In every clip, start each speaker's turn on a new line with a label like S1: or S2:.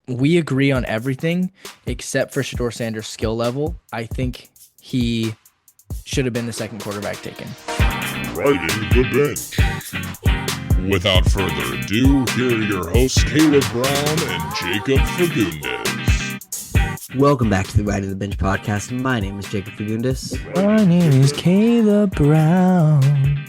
S1: we agree on everything except for Shador Sanders' skill level. I think he should have been the second quarterback taken.
S2: Riding the bench. Without further ado, here are your hosts, Caleb Brown and Jacob Fagundes.
S3: Welcome back to the Ride of the Bench podcast. My name is Jacob Fagundes,
S1: My name is Caleb Brown.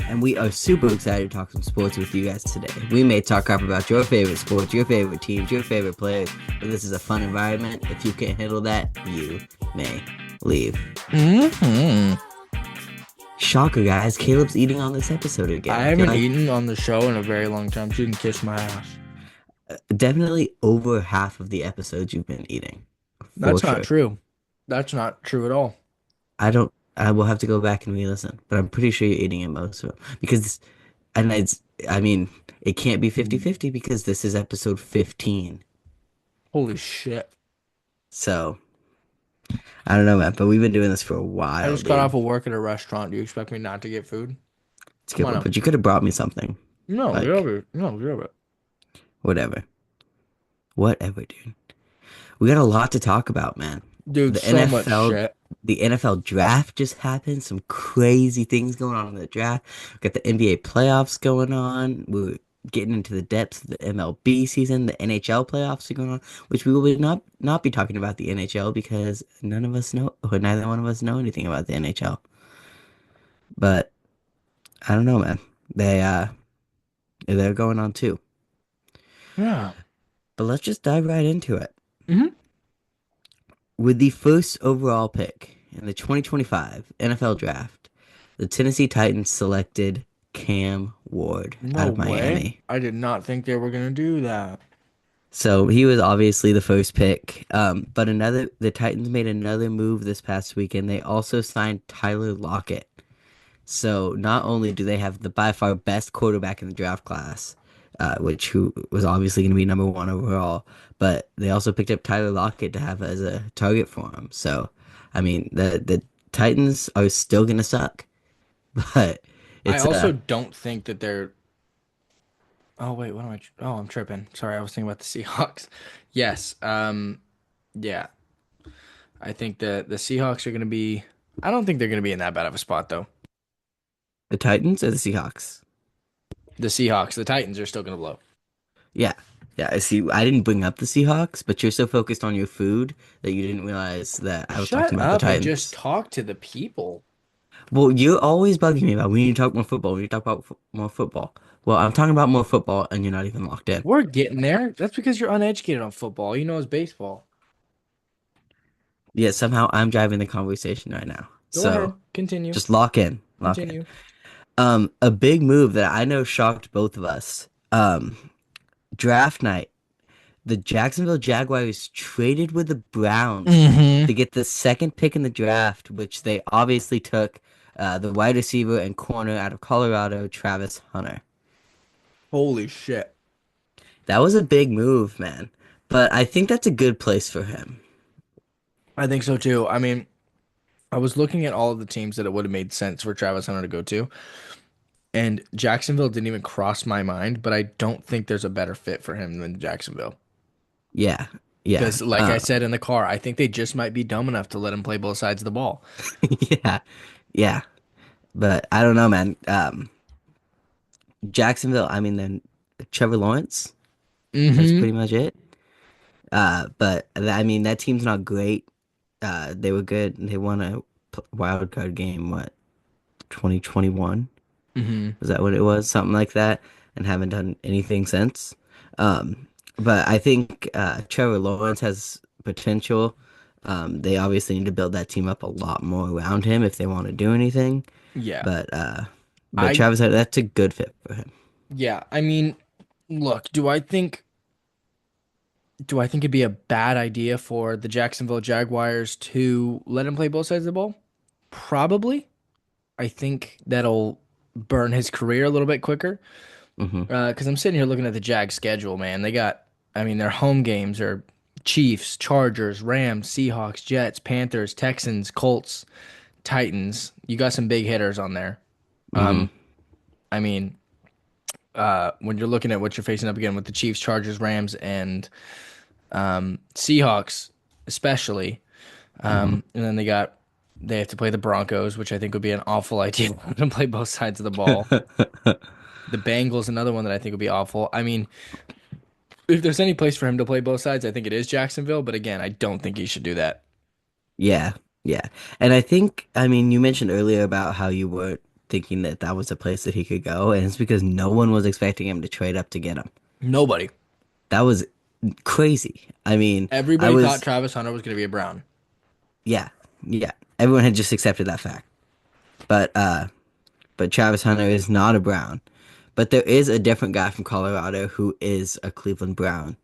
S3: and we are super excited to talk some sports with you guys today. We may talk crap about your favorite sports, your favorite teams, your favorite players, but this is a fun environment. If you can't handle that, you may leave. Shocker, guys. Caleb's eating on this episode again.
S1: I haven't eaten on the show in a very long time, so you can kiss my ass.
S3: Definitely over half of the episodes you've been eating.
S1: That's not true. That's not true at all.
S3: I will have to go back and re-listen, but I'm pretty sure you're eating it most of it. Because, it can't be 50-50 because this is episode 15.
S1: Holy shit.
S3: So, I don't know, man, but we've been doing this for a while.
S1: I just got off of work at a restaurant. Do you expect me not to get food?
S3: It's good, but you could have brought me something.
S1: No,
S3: Like-
S1: you're it.
S3: Whatever, dude. We got a lot to talk about, man.
S1: Dude,
S3: The
S1: so much
S3: NFL
S1: shit.
S3: The NFL draft just happened. Some crazy things going on in the draft. We got the NBA playoffs going on. We're getting into the depths of the MLB season. The NHL playoffs are going on, which we will not be talking about the NHL because neither one of us know anything about the NHL. But I don't know, man. They're going on too.
S1: Yeah.
S3: But let's just dive right into it.
S1: Mhm.
S3: With the first overall pick in the 2025 NFL Draft, the Tennessee Titans selected Cam Ward out of Miami.
S1: I did not think they were gonna do that.
S3: So he was obviously the first pick. But the Titans made another move this past weekend. They also signed Tyler Lockett. So not only do they have the by far best quarterback in the draft class, who was obviously going to be number one overall, but they also picked up Tyler Lockett to have as a target for him. So, the Titans are still going to suck, but
S1: I also don't think that they're. Oh wait, what am I? Oh, I'm tripping. Sorry, I was thinking about the Seahawks. Yes. Yeah. I think the Seahawks are going to be. I don't think they're going to be in that bad of a spot though.
S3: the Titans or the Seahawks.
S1: The Seahawks, the Titans are still going to blow.
S3: Yeah. Yeah, I see. I didn't bring up the Seahawks, but you're so focused on your food that you didn't realize that I was talking about the
S1: I
S3: Titans.
S1: just talk to the people.
S3: Well, you're always bugging me about we need to talk more football. We need to talk about more football. Well, I'm talking about more football, and you're not even locked in.
S1: We're getting there. That's because you're uneducated on football. You know it's baseball.
S3: Yeah, somehow I'm driving the conversation right now.
S1: Go
S3: So
S1: ahead. Continue.
S3: just lock in. Lock in.
S1: Continue.
S3: A big move that I know shocked both of us. Draft night. The Jacksonville Jaguars traded with the Browns to get the second pick in the draft, which they obviously took the wide receiver and corner out of Colorado, Travis Hunter.
S1: Holy shit.
S3: That was a big move, man. But I think that's a good place for him.
S1: I think so too. I mean, I was looking at all of the teams that it would have made sense for Travis Hunter to go to, and Jacksonville didn't even cross my mind, but I don't think there's a better fit for him than Jacksonville.
S3: Yeah. Yeah.
S1: Because, like I said in the car, I think they just might be dumb enough to let him play both sides of the ball.
S3: Yeah. Yeah. But I don't know, man. Jacksonville, then Trevor Lawrence. That's pretty much it. But that team's not great. They were good. They won a wild card game, 2021? Was that what it was? Something like that, and haven't done anything since. But I think Trevor Lawrence has potential. They obviously need to build that team up a lot more around him if they want to do anything.
S1: Yeah.
S3: But Travis, that's a good fit for him.
S1: Yeah. I mean, look, do I think it'd be a bad idea for the Jacksonville Jaguars to let him play both sides of the ball? Probably. I think that'll burn his career a little bit quicker. Because I'm sitting here looking at the Jag schedule, man. They got, their home games are Chiefs, Chargers, Rams, Seahawks, Jets, Panthers, Texans, Colts, Titans. You got some big hitters on there. When you're looking at what you're facing up again with the Chiefs, Chargers, Rams, and Seahawks, especially.
S3: Hmm.
S1: And then they have to play the Broncos, which I think would be an awful idea to play both sides of the ball. The Bengals, another one that I think would be awful. I mean, if there's any place for him to play both sides, I think it is Jacksonville. But again, I don't think he should do that.
S3: Yeah, yeah. And I think, I mean, you mentioned earlier about how you were thinking that that was a place that he could go, and it's because no one was expecting him to trade up to get him.
S1: Nobody.
S3: That was crazy. I mean, I
S1: Everybody thought
S3: was,
S1: Travis Hunter was going to be a Brown.
S3: yeah, yeah. Everyone had just accepted that fact. But Travis Hunter is not a Brown. But there is a different guy from Colorado who is a Cleveland Brown.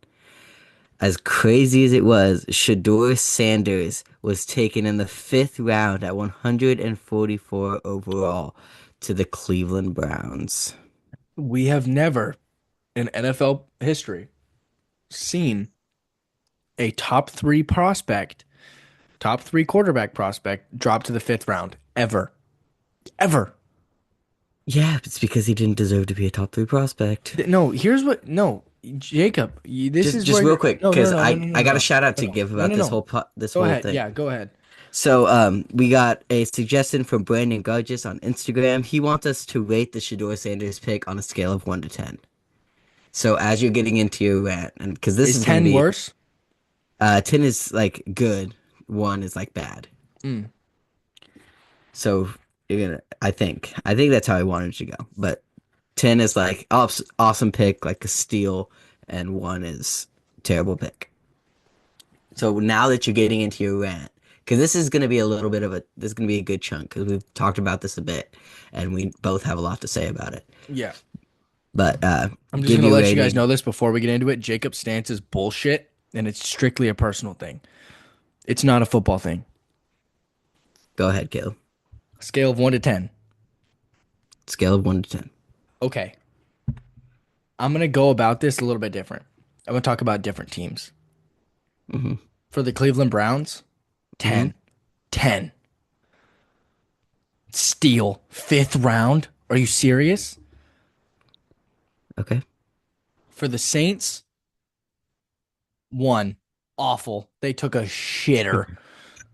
S3: As crazy as it was, Shador Sanders was taken in the fifth round at 144 overall to the Cleveland Browns.
S1: We have never in NFL history seen a top three quarterback prospect drop to the fifth round ever. Ever.
S3: Yeah, it's because he didn't deserve to be a top three prospect.
S1: No, no, Jacob, this is
S3: Just
S1: where
S3: real quick,
S1: no, no,
S3: because
S1: no, no, no,
S3: I
S1: no,
S3: got a
S1: no,
S3: shout out to
S1: no,
S3: give
S1: no,
S3: about
S1: no,
S3: this
S1: no.
S3: this
S1: Go
S3: whole
S1: ahead.
S3: thing.
S1: Yeah, go ahead.
S3: So we got a suggestion from Brandon Gurgis on Instagram. He wants us to rate the Shador Sanders pick on a scale of 1 to 10. So as you're getting into your rant, and because this
S1: Is
S3: is going to
S1: 10
S3: be,
S1: worse?
S3: 10 is like good, 1 is like bad.
S1: Mm.
S3: So you're gonna, I think that's how I wanted it to go. But 10 is like awesome pick, like a steal, and 1 is terrible pick. So now that you're getting into your rant, because this is gonna be this is gonna be a good chunk because we've talked about this a bit, and we both have a lot to say about it.
S1: Yeah.
S3: But
S1: I'm just
S3: give
S1: gonna
S3: you a
S1: let you guys
S3: rating.
S1: know this before we get into it. Jacob's stance is bullshit, and it's strictly a personal thing. It's not a football thing.
S3: Go ahead, Caleb.
S1: Scale of 1 to 10.
S3: Scale of 1 to 10.
S1: Okay. I'm gonna go about this a little bit different. I'm gonna talk about different teams.
S3: Mm-hmm.
S1: For the Cleveland Browns,
S3: Mm-hmm.
S1: 10. 10. Steal. Fifth round. Are you serious?
S3: Okay.
S1: For the Saints, 1. Awful. They took a shitter.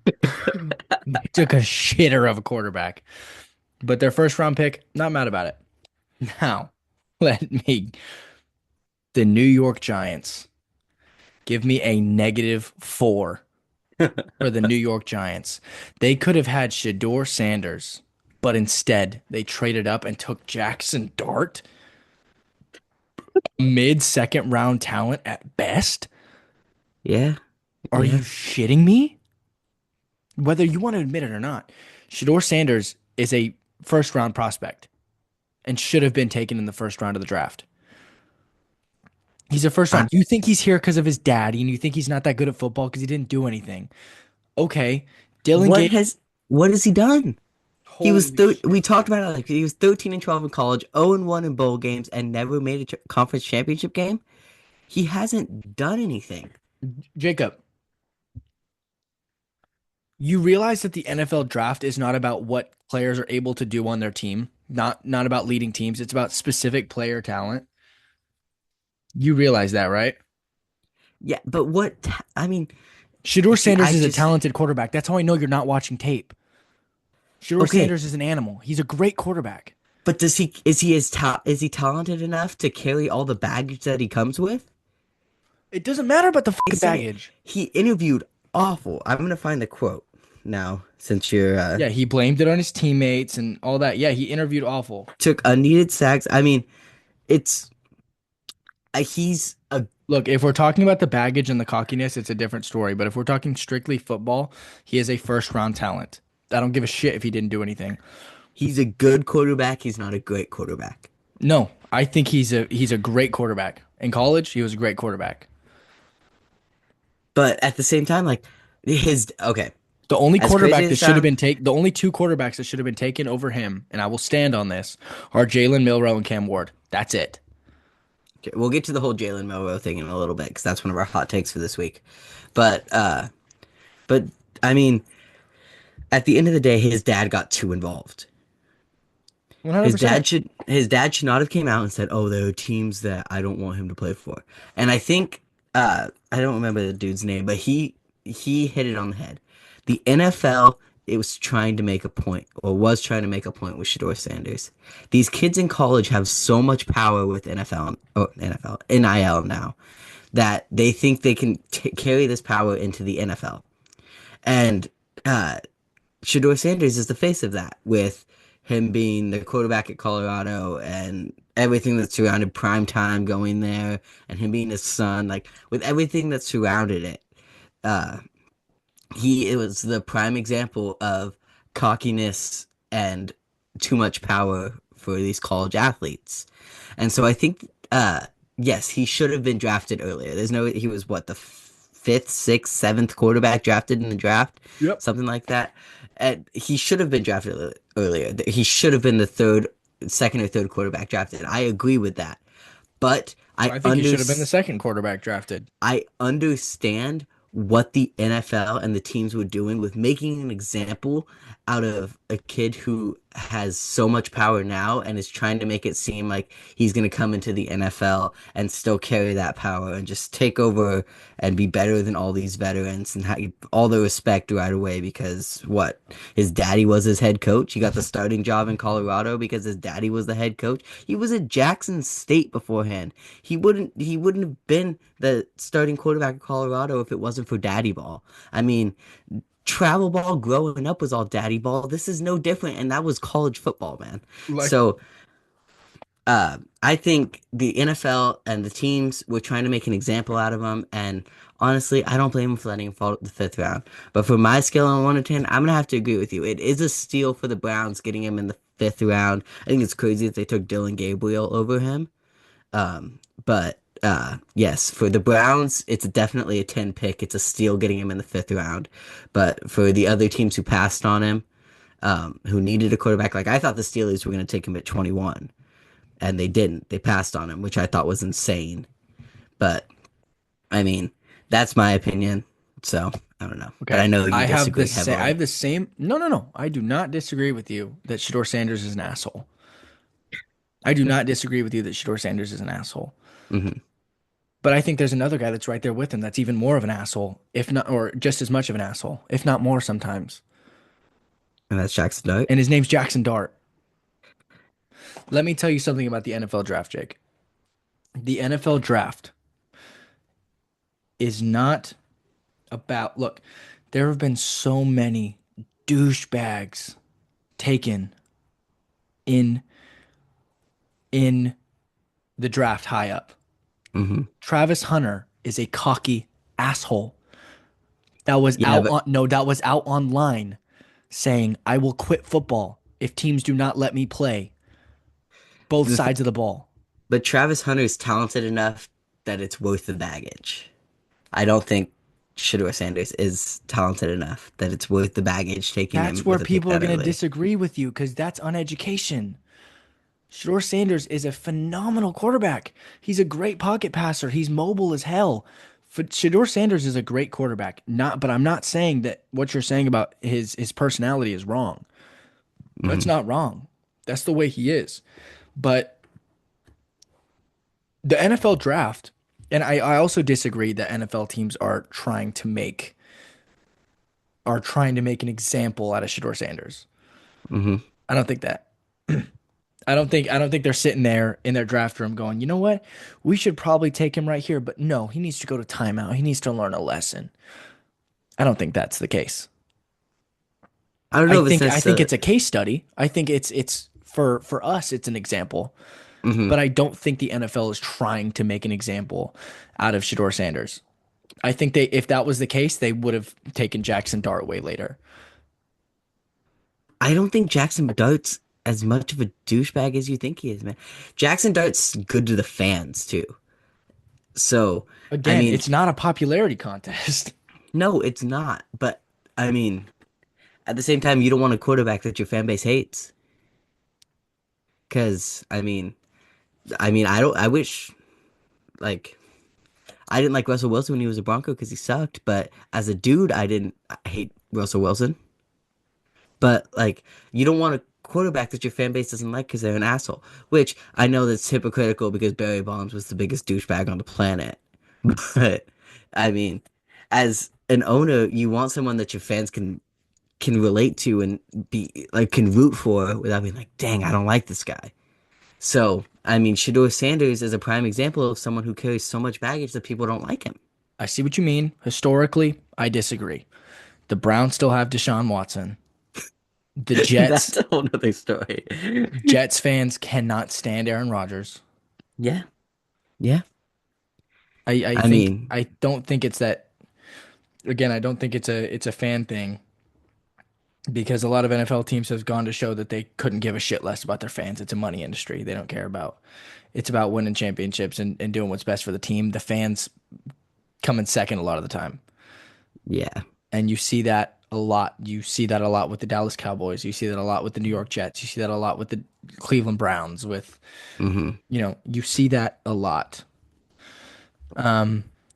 S1: They took a shitter of a quarterback. But their first round pick, not mad about it. Now, let me. The New York Giants. Give me a -4 for the New York Giants. They could have had Shador Sanders, but instead they traded up and took Jackson Dart, mid-second round talent at best.
S3: Yeah.
S1: Are you
S3: Yeah.
S1: shitting me? Whether you want to admit it or not, Shador Sanders is a first round prospect and should have been taken in the first round of the draft. He's a first
S3: I,
S1: round. You think he's here because of his daddy, and you think he's not that good at football because he didn't do anything. Okay, Dylan
S3: what
S1: Gabriel.
S3: has what has he done? He was
S1: Holy shit.
S3: we talked about it like he was 13 and 12 in college, 0 and 1 in bowl games, and never made a conference championship game. He hasn't done anything.
S1: Jacob, you realize that the NFL draft is not about what players are able to do on their team, not about leading teams. It's about specific player talent. You realize that, right?
S3: Yeah, but I mean,
S1: Shador
S3: see,
S1: Sanders is a talented quarterback. That's how I know you're not watching tape. Shador
S3: okay,
S1: Sanders is an animal. He's a great quarterback.
S3: but is he talented enough to carry all the baggage that he comes with?
S1: It doesn't matter about the
S3: He
S1: fucking
S3: said
S1: baggage.
S3: he interviewed awful. I'm gonna find the quote now since you're
S1: Yeah, he blamed it on his teammates and all that. Yeah, he interviewed awful.
S3: took unneeded sacks. I mean, it's he's a
S1: Look, if we're talking about the baggage and the cockiness, it's a different story. But if we're talking strictly football, he is a first round talent. I don't give a shit if he didn't do anything.
S3: he's a good quarterback. He's not a great quarterback.
S1: No, I think he's a great quarterback. In college, he was a great quarterback.
S3: But at the same time, like his okay,
S1: The only
S3: as crazy
S1: quarterback
S3: as
S1: that
S3: it
S1: should have
S3: sounds,
S1: been taken, the only two quarterbacks that should have been taken over him, and I will stand on this, are Jalen Milrow and Cam Ward. That's it.
S3: okay, we'll get to the whole Jalen Milrow thing in a little bit because that's one of our hot takes for this week. But I mean, at the end of the day, his dad got too involved.
S1: 100%.
S3: His dad should not have came out and said, "Oh, there are teams that I don't want him to play for." And I think I don't remember the dude's name, but he hit it on the head. The NFL, it was trying to make a point, or was trying to make a point with Shador Sanders. These kids in college have so much power with NIL now that they think they can carry this power into the NFL. And uh, Shador Sanders is the face of that, with him being the quarterback at Colorado and everything that surrounded prime time going there, and him being his son, like with everything that surrounded it. Uh, it was the prime example of cockiness and too much power for these college athletes. And so I think, yes, he should have been drafted earlier. He was what, the fifth, sixth, seventh quarterback drafted in the draft,
S1: Yep.
S3: something like that. And he should have been drafted earlier. He should have been the second or third quarterback drafted. I agree with that. But
S1: I think he should have been the second quarterback drafted.
S3: I understand what the NFL and the teams were doing with making an example out of a kid who has so much power now and is trying to make it seem like he's going to come into the NFL and still carry that power and just take over and be better than all these veterans and have all the respect right away because what? His daddy was his head coach. He got the starting job in Colorado because his daddy was the head coach. He was at Jackson State beforehand. He wouldn't have been the starting quarterback of Colorado if it wasn't for Daddy Ball. I mean, travel ball growing up was all Daddy Ball. This is no different, and that was college football, man.
S1: Like,
S3: So, I think the NFL and the teams were trying to make an example out of him, and honestly, I don't blame him for letting him fall to the fifth round. But for my scale on 1 to 10, I'm gonna have to agree with you. It is a steal for the Browns getting him in the fifth round. I think it's crazy that they took Dylan Gabriel over him. But yes, for the Browns, it's definitely a 10 pick. It's a steal getting him in the fifth round. But for the other teams who passed on him, who needed a quarterback, like I thought the Steelers were going to take him at 21, and they didn't. They passed on him, which I thought was insane. But I mean, that's my opinion. So I don't know.
S1: okay,
S3: But I know you
S1: I have
S3: disagree
S1: the same.
S3: heavily.
S1: I have the same. No, no, no. I do not disagree with you that Shador Sanders is an asshole. I do not disagree with you that Shador Sanders is an asshole.
S3: Hmm.
S1: But I think there's another guy that's right there with him that's even more of an asshole, if not, or just as much of an asshole, if not more sometimes.
S3: And that's Jackson Dart.
S1: And his name's Jackson Dart. Let me tell you something about the NFL draft, Jake. The NFL draft is not about, look, there have been so many douchebags taken in in the draft high up.
S3: Hmm.
S1: Travis Hunter is a cocky asshole. That was
S3: Yeah, but
S1: that was out online saying, I will quit football if teams do not let me play both
S3: the
S1: sides of the ball.
S3: But Travis Hunter is talented enough that it's worth the baggage. I don't think Shador Sanders is talented enough that it's worth the baggage taking
S1: That's
S3: him
S1: where
S3: with a pick
S1: people are
S3: that
S1: going to
S3: early.
S1: disagree with you because that's uneducation. Shador Sanders is a phenomenal quarterback. He's a great pocket passer. He's mobile as hell. Shador Sanders is a great quarterback. But I'm not saying that what you're saying about his personality is wrong. That's
S3: Hmm.
S1: not wrong. That's the way he is. But the NFL draft, and I also disagree that NFL teams are trying to make an example out of Shador Sanders.
S3: Hmm.
S1: I don't think that. I don't think they're sitting there in their draft room going, you know what? We should probably take him right here, but no, he needs to go to timeout. He needs to learn a lesson. I don't think that's the case.
S3: I don't
S1: I
S3: know if it's
S1: think I think
S3: necessarily.
S1: it's a case study. I think it's for us it's an example,
S3: Hmm.
S1: but I don't think the NFL is trying to make an example out of Shador Sanders. I think if that was the case, they would have taken Jackson Dart way later.
S3: I don't think Jackson Dart's as much of a douchebag as you think he is, man. Jackson Dart's good to the fans too. So, I
S1: Again,
S3: mean,
S1: it's not a popularity contest.
S3: no, it's not. But I mean, at the same time, you don't want a quarterback that your fan base hates. Because I mean, I don't. I wish, like, I didn't like Russell Wilson when he was a Bronco because he sucked. But as a dude, I hate Russell Wilson. But like, you don't want a quarterback that your fan base doesn't like because they're an asshole. Which I know that's hypocritical because Barry Bonds was the biggest douchebag on the planet. But I mean, as an owner, you want someone that your fans can relate to and be like can root for without being like, dang, I don't like this guy. So I mean, Shador Sanders is a prime example of someone who carries so much baggage that people don't like him.
S1: I see what you mean. Historically, I disagree. The Browns still have Deshaun Watson. The
S3: That's
S1: Jets
S3: a whole nother story.
S1: Jets fans cannot stand Aaron Rodgers.
S3: Yeah, yeah.
S1: I
S3: I
S1: think
S3: mean,
S1: I don't think it's that again, I don't think it's a fan thing because a lot of NFL teams have gone to show that they couldn't give a shit less about their fans. It's a money industry. They don't care about it's about winning championships and doing what's best for the team. The fans come in second a lot of the time.
S3: yeah.
S1: And you see that a lot. You see that a lot with the Dallas Cowboys. You see that a lot with the New York Jets. You see that a lot with the Cleveland Browns, with
S3: Hmm.
S1: you see that a lot.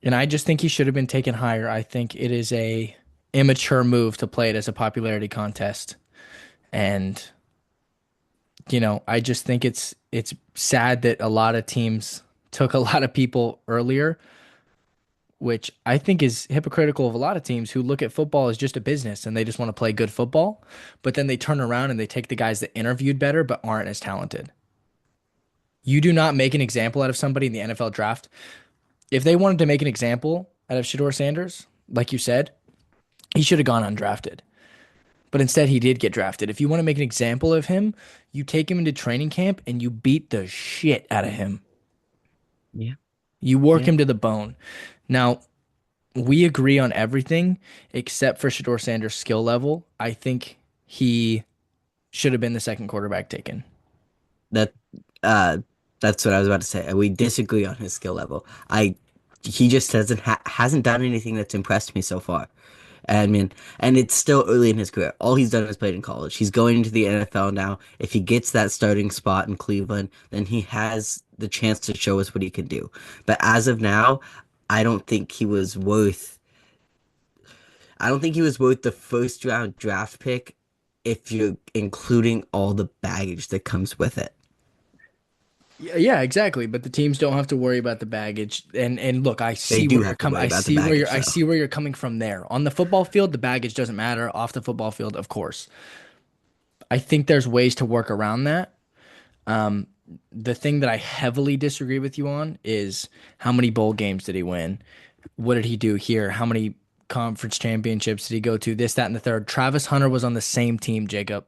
S1: And I just think he should have been taken higher. I think it is a immature move to play it as a popularity contest. And I just think it's sad that a lot of teams took a lot of people earlier, which I think is hypocritical of a lot of teams who look at football as just a business and they just want to play good football, but then they turn around and they take the guys that interviewed better but aren't as talented. You do not make an example out of somebody in the NFL draft. If they wanted to make an example out of Shador Sanders, like you said, he should have gone undrafted. But instead, he did get drafted. If you want to make an example of him, you take him into training camp and you beat the shit out of him.
S3: Yeah.
S1: You work
S3: Yeah.
S1: him to the bone. Now, we agree on everything except for Shador Sanders' skill level. I think he should have been the second quarterback taken.
S3: That uh that's what I was about to say. We disagree on his skill level. I He just hasn't done anything that's impressed me so far. I mean, and it's still early in his career. All he's done is played in college. He's going into the NFL now. If he gets that starting spot in Cleveland, then he has the chance to show us what he can do. But as of now, I don't think he was worth I don't think he was worth the first round draft pick if you're including all the baggage that comes with it.
S1: Yeah, exactly. But the teams don't have to worry about the baggage. And look,
S3: They do have to worry about the baggage
S1: I
S3: though.
S1: see where you're coming from there. On the football field, the baggage doesn't matter. Off the football field, of course. I think there's ways to work around that. The thing that I heavily disagree with you on is how many bowl games did he win? What did he do here? How many conference championships did he go to? This, that, and the third. Travis Hunter was on the same team, Jacob.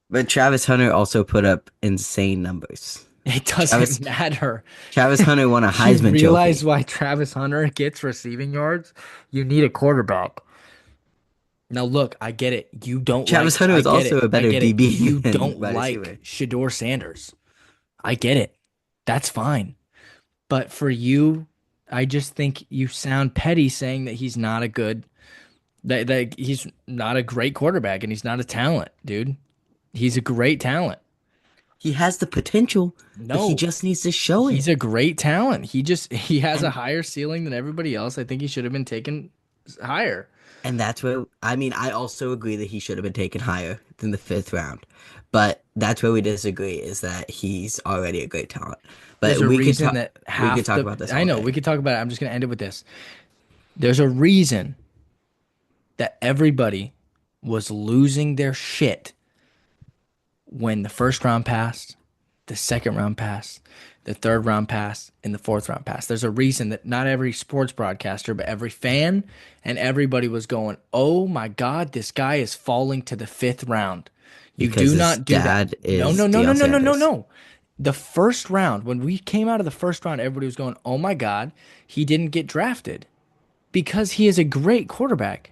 S3: But Travis Hunter also put up insane numbers.
S1: It
S3: Travis
S1: doesn't matter.
S3: Travis Hunter won a
S1: You
S3: Heisman
S1: realize
S3: Trophy.
S1: why Travis Hunter gets receiving yards? You need a quarterback. Now look, I get it.
S3: Travis Hunter
S1: I
S3: is
S1: get
S3: also
S1: it.
S3: a
S1: I
S3: better
S1: get it.
S3: DB
S1: You
S3: than
S1: don't
S3: wide
S1: like
S3: receiver.
S1: Shador Sanders. I get it. That's fine. But for you, I just think you sound petty saying that he's not a good that he's not a great quarterback and he's not a talent, dude. He's a great talent.
S3: He has the potential, but he
S1: No,
S3: just needs to show
S1: he's
S3: it.
S1: a great talent. He has a
S3: And
S1: higher ceiling than everybody else. I think he should have been taken higher.
S3: and that's where I mean I also agree that he should have been taken higher than the fifth round. But that's where we disagree is that he's already a great talent.
S1: There's
S3: But
S1: a reason that
S3: we could
S1: half
S3: talk
S1: the
S3: about this
S1: I
S3: all
S1: know we
S3: day.
S1: could talk about it. I'm just gonna end it with this. There's a reason that everybody was losing their shit when the first round passed, the second round passed, the third round passed, and the fourth round passed. There's a reason that not every sports broadcaster, but every fan and everybody was going, "Oh my God, this guy is falling to the fifth round." You
S3: Because
S1: do
S3: his
S1: not do that.
S3: dad
S1: No,
S3: is
S1: no, no, no,
S3: Deion
S1: no, no, no,
S3: Sanders.
S1: no. The first round, when we came out of the first round, everybody was going, "Oh my God, he didn't get drafted because he is a great quarterback."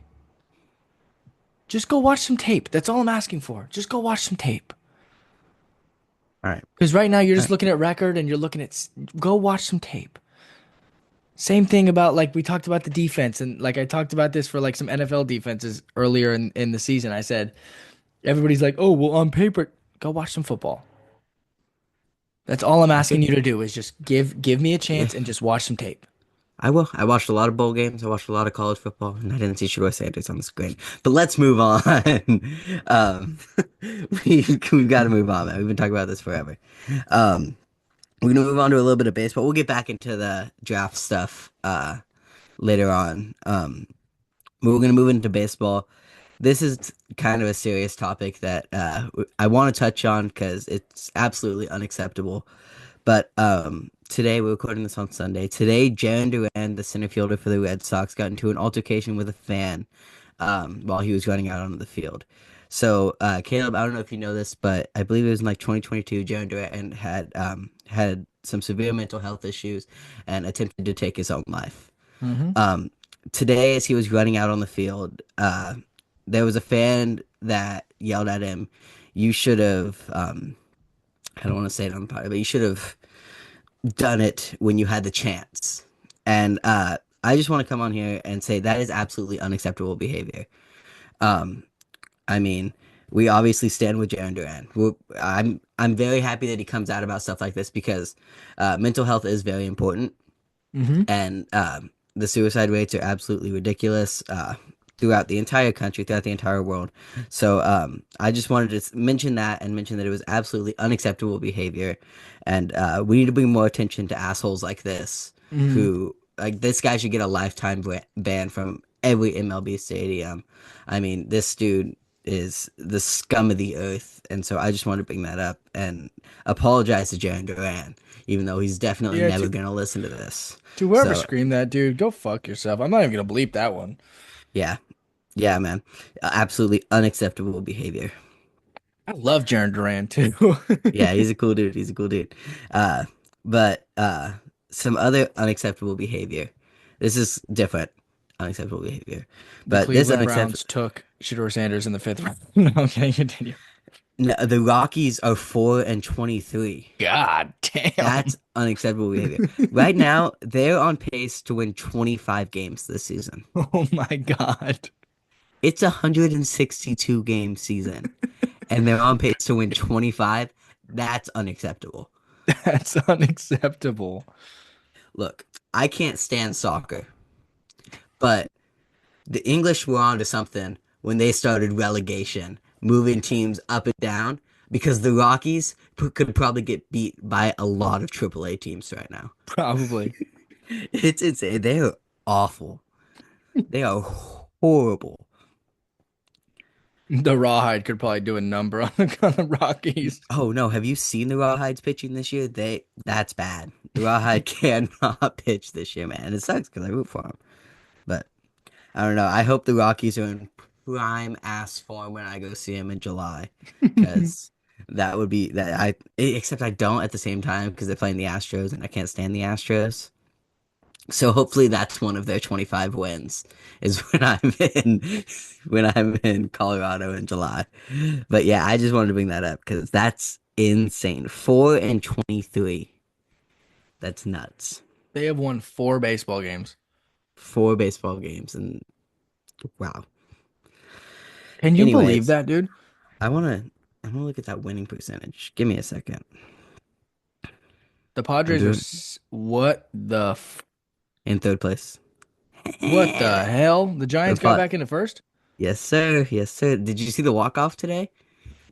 S1: Just go watch some tape. That's all I'm asking for. Just go watch some tape.
S3: All right.
S1: Because right now you're
S3: All
S1: just
S3: right.
S1: looking at record and you're looking at. Go watch some tape. Same thing about like we talked about the defense and like I talked about this for like some NFL defenses earlier in the season. I said everybody's like, oh well, on paper, go watch some football. That's all I'm asking
S3: Okay.
S1: you to do is just give me a
S3: Yeah.
S1: chance and just watch some tape.
S3: I will. I watched a lot of bowl games. I watched a lot of college football, and I didn't see Shador Sanders on the screen. But let's move on. um, we've got to move on, man. We've been talking about this forever. Um, we're gonna move on to a little bit of baseball. We'll get back into the draft stuff later on. But we're gonna move into baseball. This is kind of a serious topic that I want to touch on because it's absolutely unacceptable. But today we're recording this on Sunday. Today, Jarren Duran, the center fielder for the Red Sox, got into an altercation with a fan while he was running out onto the field. So, Caleb, I don't know if you know this, but I believe it was in like 2022. Jarren Duran had some severe mental health issues and attempted to take his own life.
S1: Mm-hmm.
S3: Today, as he was running out on the field, there was a fan that yelled at him, "You should have." I don't want to say it on the pod, but you should have done it when you had the chance. And I just want to come on here and say that is absolutely unacceptable behavior. I mean, we obviously stand with Jarren Duran. I'm very happy that he comes out about stuff like this because mental health is very important,
S1: Mm-hmm.
S3: and the suicide rates are absolutely ridiculous throughout the entire country, throughout the entire world. So I just wanted to mention that and mention that it was absolutely unacceptable behavior, and we need to bring more attention to assholes like this
S1: Mm-hmm.
S3: who like this guy should get a lifetime ban from every MLB stadium. I mean, this dude is the scum of the earth, and so I just wanted to bring that up and apologize to Jarren Duran, even though he's definitely
S1: Yeah,
S3: never gonna listen to this.
S1: to whoever
S3: So
S1: screamed that, dude, go fuck yourself. I'm not even gonna bleep that one.
S3: yeah, yeah, man, absolutely unacceptable behavior.
S1: I love Jaron Duran too.
S3: Yeah, he's a cool dude. He's a cool dude. Uh, but some other unacceptable behavior. This is different unacceptable behavior,
S1: The
S3: but this
S1: Cleveland
S3: unacceptable.
S1: Browns took Shedeur Sanders in the fifth round. No, okay, continue.
S3: No, the Rockies are 4-23.
S1: God damn.
S3: That's unacceptable behavior. Right now, they're on pace to win 25 games this season.
S1: Oh my God.
S3: It's a 162 game season, and they're on pace to win 25. That's unacceptable.
S1: That's unacceptable.
S3: Look, I can't stand soccer, but the English were onto something when they started relegation, moving teams up and down, because the Rockies could probably get beat by a lot of AAA teams right now.
S1: Probably.
S3: It's insane. They are awful. They are horrible.
S1: The Rawhide could probably do a number on the Rockies.
S3: Oh no, have you seen the Rawhides pitching this year? That's bad. The Rawhide cannot pitch this year, man. And it sucks because I root for them. But I don't know. I hope the Rockies are in prime ass form when I go see them in July, because that would be that I. Except I don't at the same time because they're playing the Astros and I can't stand the Astros. So hopefully that's one of their 25 wins is when I'm in Colorado in July. But yeah, I just wanted to bring that up because that's insane. 4-23. That's nuts.
S1: They have won 4 baseball games.
S3: 4 baseball games and wow.
S1: Can you believe
S3: Anyways,
S1: that, dude?
S3: I wanna look at that winning percentage. Give me a second.
S1: The
S3: I'm
S1: Padres are
S3: doing
S1: what the
S3: in third place.
S1: what the hell? The
S3: The
S1: Giants got
S3: pot.
S1: back into first?
S3: Yes, sir. Yes, sir. Did you see the walk off today?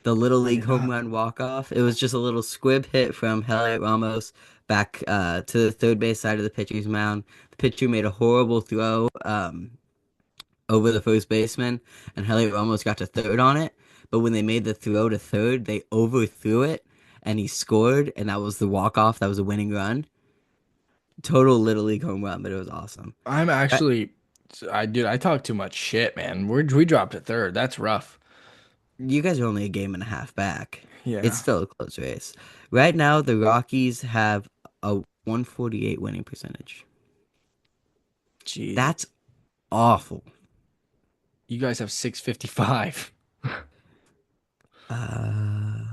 S3: The Little
S1: I
S3: League
S1: did
S3: home
S1: not.
S3: run walk off. It was just a little squib hit from Heliot Ramos back to the third base side of the pitcher's mound. The pitcher made a horrible throw over the first baseman, and Heliot Ramos got to third on it. But when they made the throw to third, they overthrew it, and he scored, and that was the walk off. That was a winning run. Total Little League home run, but it was awesome.
S1: I'm
S3: Uh,
S1: actually, I talk too much shit, man. We dropped to third. That's rough.
S3: You guys are only a game and a half back. It's
S1: Yeah.
S3: still a close race. Right now, the Rockies have a 148 winning percentage.
S1: Jeez.
S3: That's awful.
S1: You guys have 655.
S3: Uh,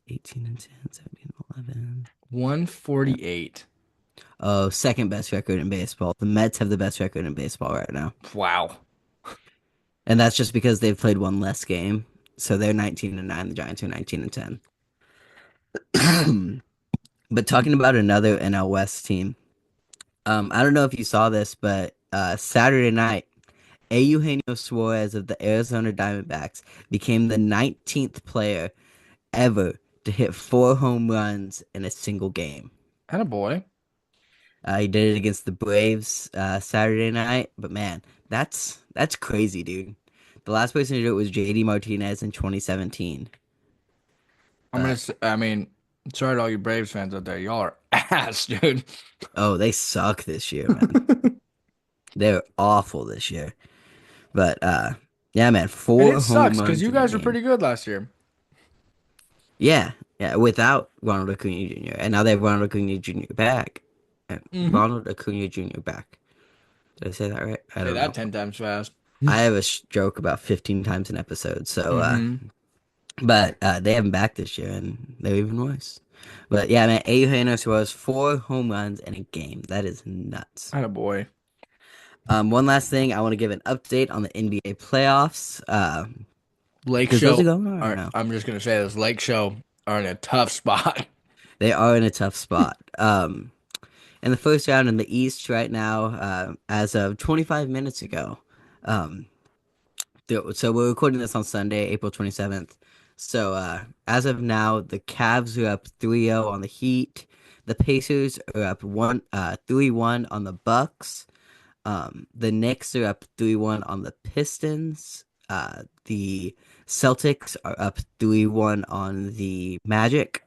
S3: 18 and 10, 17 and 11.
S1: 148.
S3: Oh, second best record in baseball. The Mets have the best record in baseball right now.
S1: Wow.
S3: And that's just because they've played one less game. So they're 19 and 9. The Giants are 19 and 10. But talking about another NL West team, I don't know if you saw this, but Saturday night, Eugenio Suarez of the Arizona Diamondbacks became the 19th player ever to hit 4 home runs in a single game.
S1: Attaboy.
S3: He did it against the Braves Saturday night, but man, that's crazy, dude. The last person to do it was JD Martinez in 2017. But
S1: I mean, sorry to all you Braves fans out there. Y'all are ass, dude.
S3: oh, they suck this year, man. They're awful this year. But yeah, man,
S1: And
S3: four
S1: it
S3: home
S1: sucks because
S3: runs
S1: you
S3: in the
S1: guys were
S3: game.
S1: pretty good last year.
S3: Yeah, yeah, without Ronald Acuna Jr. And now they have Ronald Acuna Jr. back.
S1: Mm-hmm.
S3: Ronald Acuna Jr. back. Did I say that right? I
S1: Say
S3: don't
S1: that
S3: know.
S1: 10 times fast.
S3: I have a joke about 15 times an episode. So,
S1: Mm-hmm.
S3: but they have him back this year, and they're even worse. But yeah, man, Eugenio Suarez, 4 home runs in a game. That is nuts.
S1: Attaboy.
S3: One last thing, I want to give an update on the NBA playoffs.
S1: Lake
S3: Because those are
S1: Show.
S3: going on
S1: All
S3: right
S1: right,
S3: now.
S1: I'm just gonna say this. Lake Show are in a tough spot.
S3: They are in a tough spot. In the first round in the East right now, as of 25 minutes ago. Um, so we're recording this on Sunday, April 27th. So as of now, the Cavs are up 3-0 on the Heat. The Pacers are up 3-1 on the Bucks. The Knicks are up 3-1 on the Pistons. The Celtics are up 3-1 on the Magic.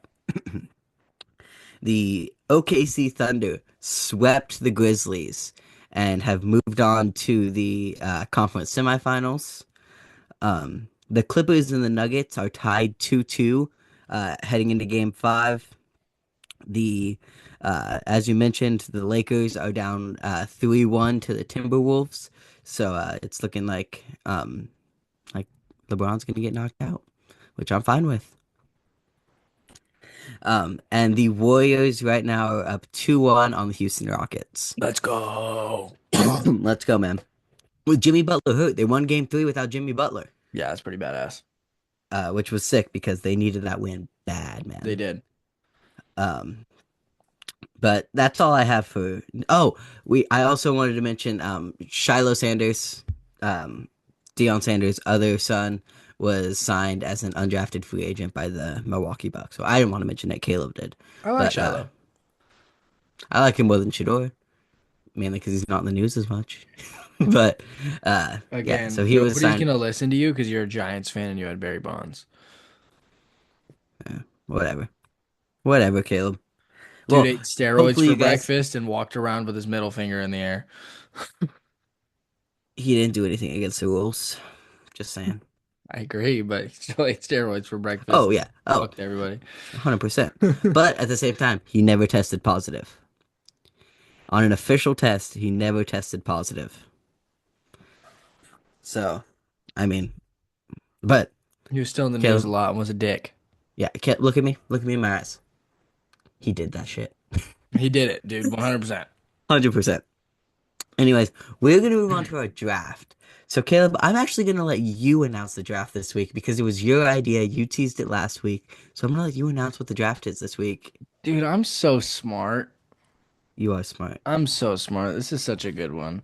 S3: The OKC Thunder swept the Grizzlies and have moved on to the conference semifinals. The Clippers and the Nuggets are tied 2-2 heading into game 5. The As you mentioned, the Lakers are down 3-1 to the Timberwolves. So it's looking like LeBron's gonna get knocked out, which I'm fine with. And the Warriors right now are up 2-1 on the Houston Rockets.
S1: Let's go.
S3: Let's go, man. With Jimmy Butler hurt, they won game 3 without Jimmy Butler,
S1: Yeah, that's pretty badass.
S3: which was sick because they needed that win bad, man.
S1: They did.
S3: Um, but that's all I have for. Oh, I also wanted to mention Shiloh Sanders, Deion Sanders' other son, was signed as an undrafted free agent by the Milwaukee Bucks. So I didn't want to mention that. Caleb did.
S1: I like
S3: But
S1: Shiloh.
S3: I like him more than Shador, mainly because he's not in the news as much. But yeah,
S1: Again,
S3: so he was
S1: nobody's
S3: signed.
S1: gonna listen to you because you're a Giants fan and you had Barry Bonds.
S3: Whatever, Caleb.
S1: Dude
S3: Well,
S1: ate steroids
S3: hopefully
S1: for
S3: you guys.
S1: breakfast and walked around with his middle finger in the air.
S3: He didn't do anything against the rules. Just saying.
S1: I agree, but he still ate steroids for breakfast.
S3: Oh yeah. Oh,
S1: Fucked everybody.
S3: 100%. But at the same time, he never tested positive. On an official test, he never tested positive. So, I mean, but
S1: He was still in the
S3: Caleb,
S1: news a lot and was a dick.
S3: yeah, look at me. Look at me in my eyes. He did that shit.
S1: He did it, dude. 100%.
S3: 100%. Anyways, we're going to move on to our draft. So, Caleb, I'm actually going to let you announce the draft this week because it was your idea. You teased it last week. So, I'm going to let you announce what the draft is this week.
S1: Dude, I'm so smart.
S3: You are smart.
S1: I'm so smart. This is such a good one.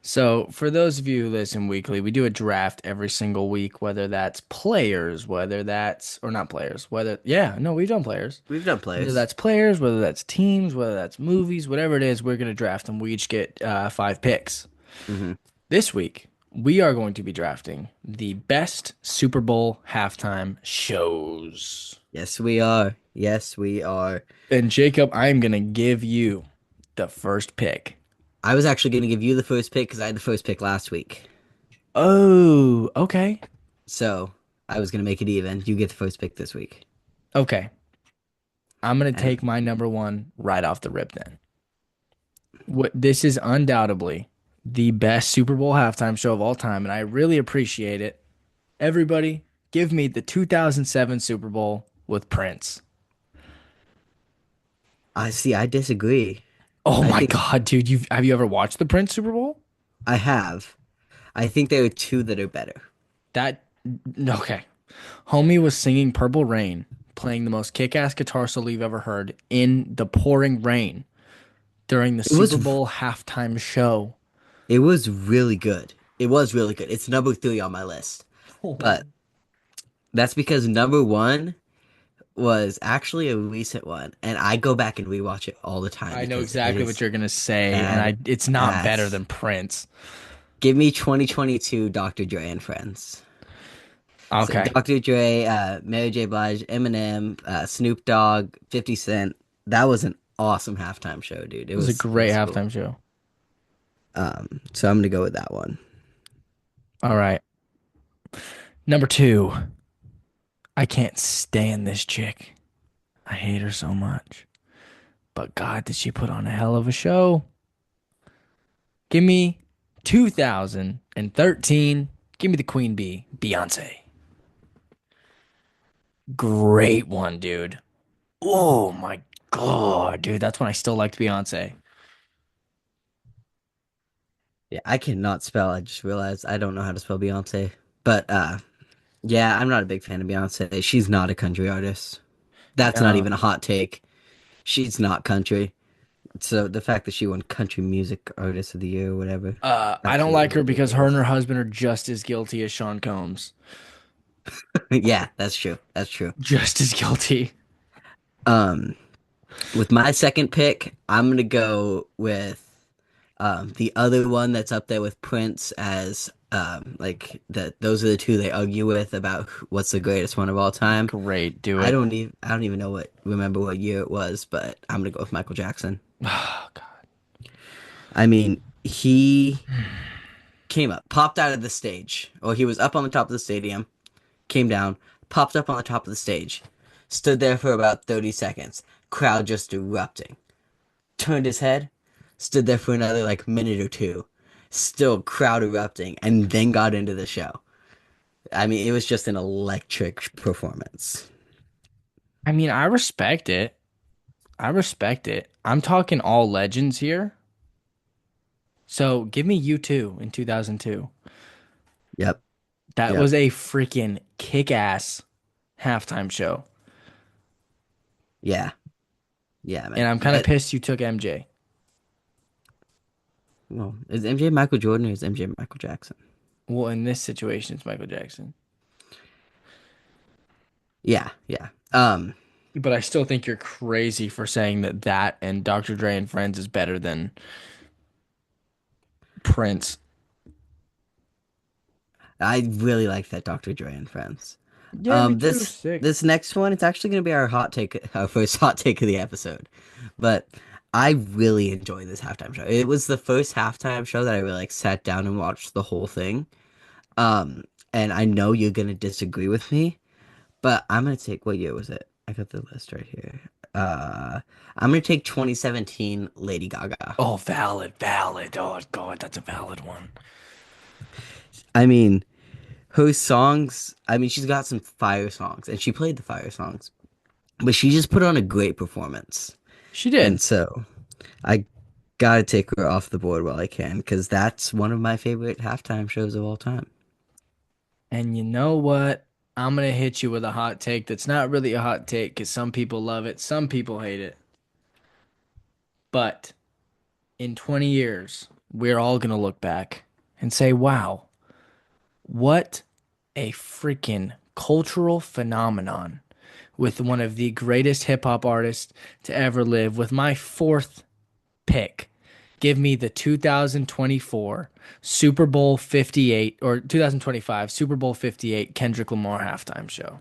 S1: So, for those of you who listen weekly, we do a draft every single week, whether that's players, whether that's, or not players, we've done players.
S3: We've done
S1: Whether
S3: players.
S1: that's players, whether that's teams, whether that's movies, whatever it is, we're going to draft them. We each get 5 picks.
S3: Mm-hmm.
S1: This week, we are going to be drafting the best Super Bowl halftime shows.
S3: Yes, we are. Yes, we are.
S1: And Jacob, I'm going to give you the first pick.
S3: I was actually going to give you the first pick because I had the first pick last week.
S1: Oh, okay.
S3: So I was going to make it even. You get the first pick this week.
S1: Okay. I'm going to
S3: And
S1: take my number 1 right off the rip then. This is undoubtedly the best Super Bowl halftime show of all time, and I really appreciate it. Everybody, give me the 2007 Super Bowl with Prince.
S3: I see. I disagree.
S1: Oh
S3: I
S1: my
S3: think
S1: God, dude! Have you ever watched the Prince Super Bowl?
S3: I have. I think there are two that are better.
S1: That okay. Homie was singing Purple Rain, playing the most kick-ass guitar solo you've ever heard in the pouring rain during the
S3: It was
S1: Super Bowl halftime show.
S3: it was really good. It was really good. It's number 3 on my list. But that's because number 1 was actually a recent one, and I go back and rewatch it all the time
S1: I know
S3: because it
S1: exactly what
S3: is
S1: you're gonna say, and
S3: bad
S1: it's not better
S3: ass.
S1: than Prince.
S3: Give me 2022 Dr. Dre and Friends. So
S1: Okay,
S3: Dr. Dre, Mary J. Blige, Eminem, Snoop Dogg, 50 Cent. That was an awesome halftime show, dude.
S1: it was a
S3: It
S1: great
S3: was cool.
S1: halftime show.
S3: So I'm gonna go with that one.
S1: All right, number two. I can't stand this chick. I hate her so much. But God, did she put on a hell of a show? Give me 2013. Give me the Queen Bee, Beyonce. Great one, dude. Oh my God, dude. That's when I still liked Beyonce.
S3: Yeah, I cannot spell. I just realized I don't know how to spell Beyonce. But yeah, I'm not a big fan of Beyonce. She's not a country artist. That's not
S1: No.
S3: even a hot take. She's not country. So the fact that she won Country Music Artist of the Year or whatever,
S1: I don't like
S3: absolutely
S1: her because her and
S3: ridiculous.
S1: her husband are just as guilty as Sean Combs.
S3: Yeah, that's true. That's true.
S1: Just as guilty.
S3: Um, with my second pick, I'm gonna go with the other one that's up there with Prince as like that. Those are the two they argue with about what's the greatest one of all time.
S1: Great, do it.
S3: I don't even remember what year it was, but I'm gonna go with Michael Jackson.
S1: Oh, God.
S3: I mean, he came up, popped out of the stage, or he was up on the top of the stadium, came down, popped up on the top of the stage, stood there for about 30 seconds, crowd just erupting, turned his head, stood there for another like minute or two, still crowd erupting, and then got into the show. I mean, it was just an electric performance.
S1: I mean, I respect it. I respect it. I'm talking all legends here. So give me U2 in 2002.
S3: Yep,
S1: That
S3: yep,
S1: was a freaking kick-ass halftime show.
S3: yeah, yeah,
S1: And
S3: man.
S1: I'm kind of pissed you took MJ.
S3: Well, is MJ Michael Jordan or is MJ Michael Jackson?
S1: Well, in this situation, it's Michael Jackson.
S3: Yeah, yeah.
S1: But I still think you're crazy for saying that and Dr. Dre and Friends is better than Prince.
S3: I really like that Dr. Dre and Friends.
S1: Yeah, me too.
S3: This
S1: Sick.
S3: this next one, it's actually gonna be our hot take, our first hot take of the episode. But I really enjoyed this halftime show. It was the first halftime show that I really like sat down and watched the whole thing. Um, and I know you're gonna disagree with me, but I'm gonna take what year was it? I got the list right here. Uh, I'm gonna take 2017 Lady Gaga.
S1: Oh, valid, valid. Oh, God, that's a valid one.
S3: I mean, her songs. I mean, she's got some fire songs, and she played the fire songs, but she just put on a great performance.
S1: She
S3: And
S1: did.
S3: so I gotta take her off the board while I can, because that's one of my favorite halftime shows of all time.
S1: And you know what? I'm gonna hit you with a hot take that's not really a hot take because some people love it, some people hate it. But in 20 years, we're all gonna look back and say, wow, what a freaking cultural phenomenon with one of the greatest hip hop artists to ever live. With my fourth pick, give me the 2024 Super Bowl 58 or 2025 Super Bowl 58 Kendrick Lamar halftime show.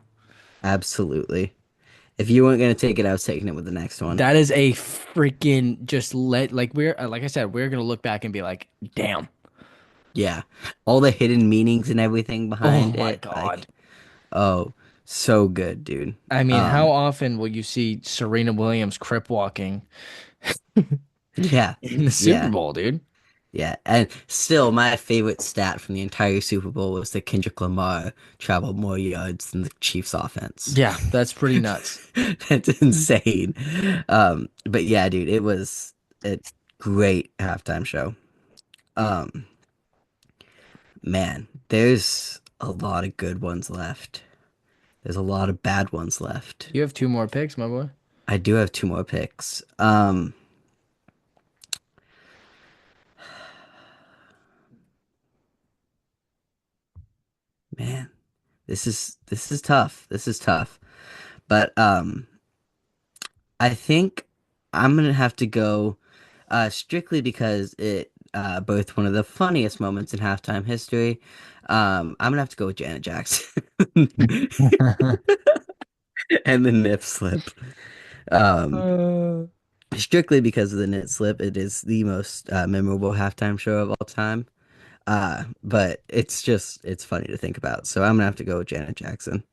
S3: Absolutely. If you weren't gonna take it, I was taking it with the next one.
S1: That is a freaking just let like we're like I said, we're gonna look back and be like, damn.
S3: Yeah. All the hidden meanings and everything
S1: Oh
S3: behind
S1: my
S3: it.
S1: God.
S3: Like, oh, so good, dude.
S1: I mean, how
S3: Um,
S1: often will you see Serena Williams crip walking
S3: yeah.
S1: in the Super
S3: Yeah.
S1: Bowl, dude?
S3: Yeah, and still, my favorite stat from the entire Super Bowl was that Kendrick Lamar traveled more yards than the Chiefs' offense.
S1: Yeah, that's pretty nuts.
S3: That's insane. But yeah, dude, it was a great halftime show. Um, man, there's a lot of good ones left. There's a lot of bad ones left.
S1: You have two more picks, my boy.
S3: I do have two more picks. Man, this is tough. This is tough. But I think I'm gonna have to go strictly because it both one of the funniest moments in halftime history. I'm gonna have to go with Janet Jackson and the nip slip. Um,
S1: Uh,
S3: strictly because of the nip slip, it is the most memorable halftime show of all time. But it's funny to think about. So I'm gonna have to go with Janet Jackson.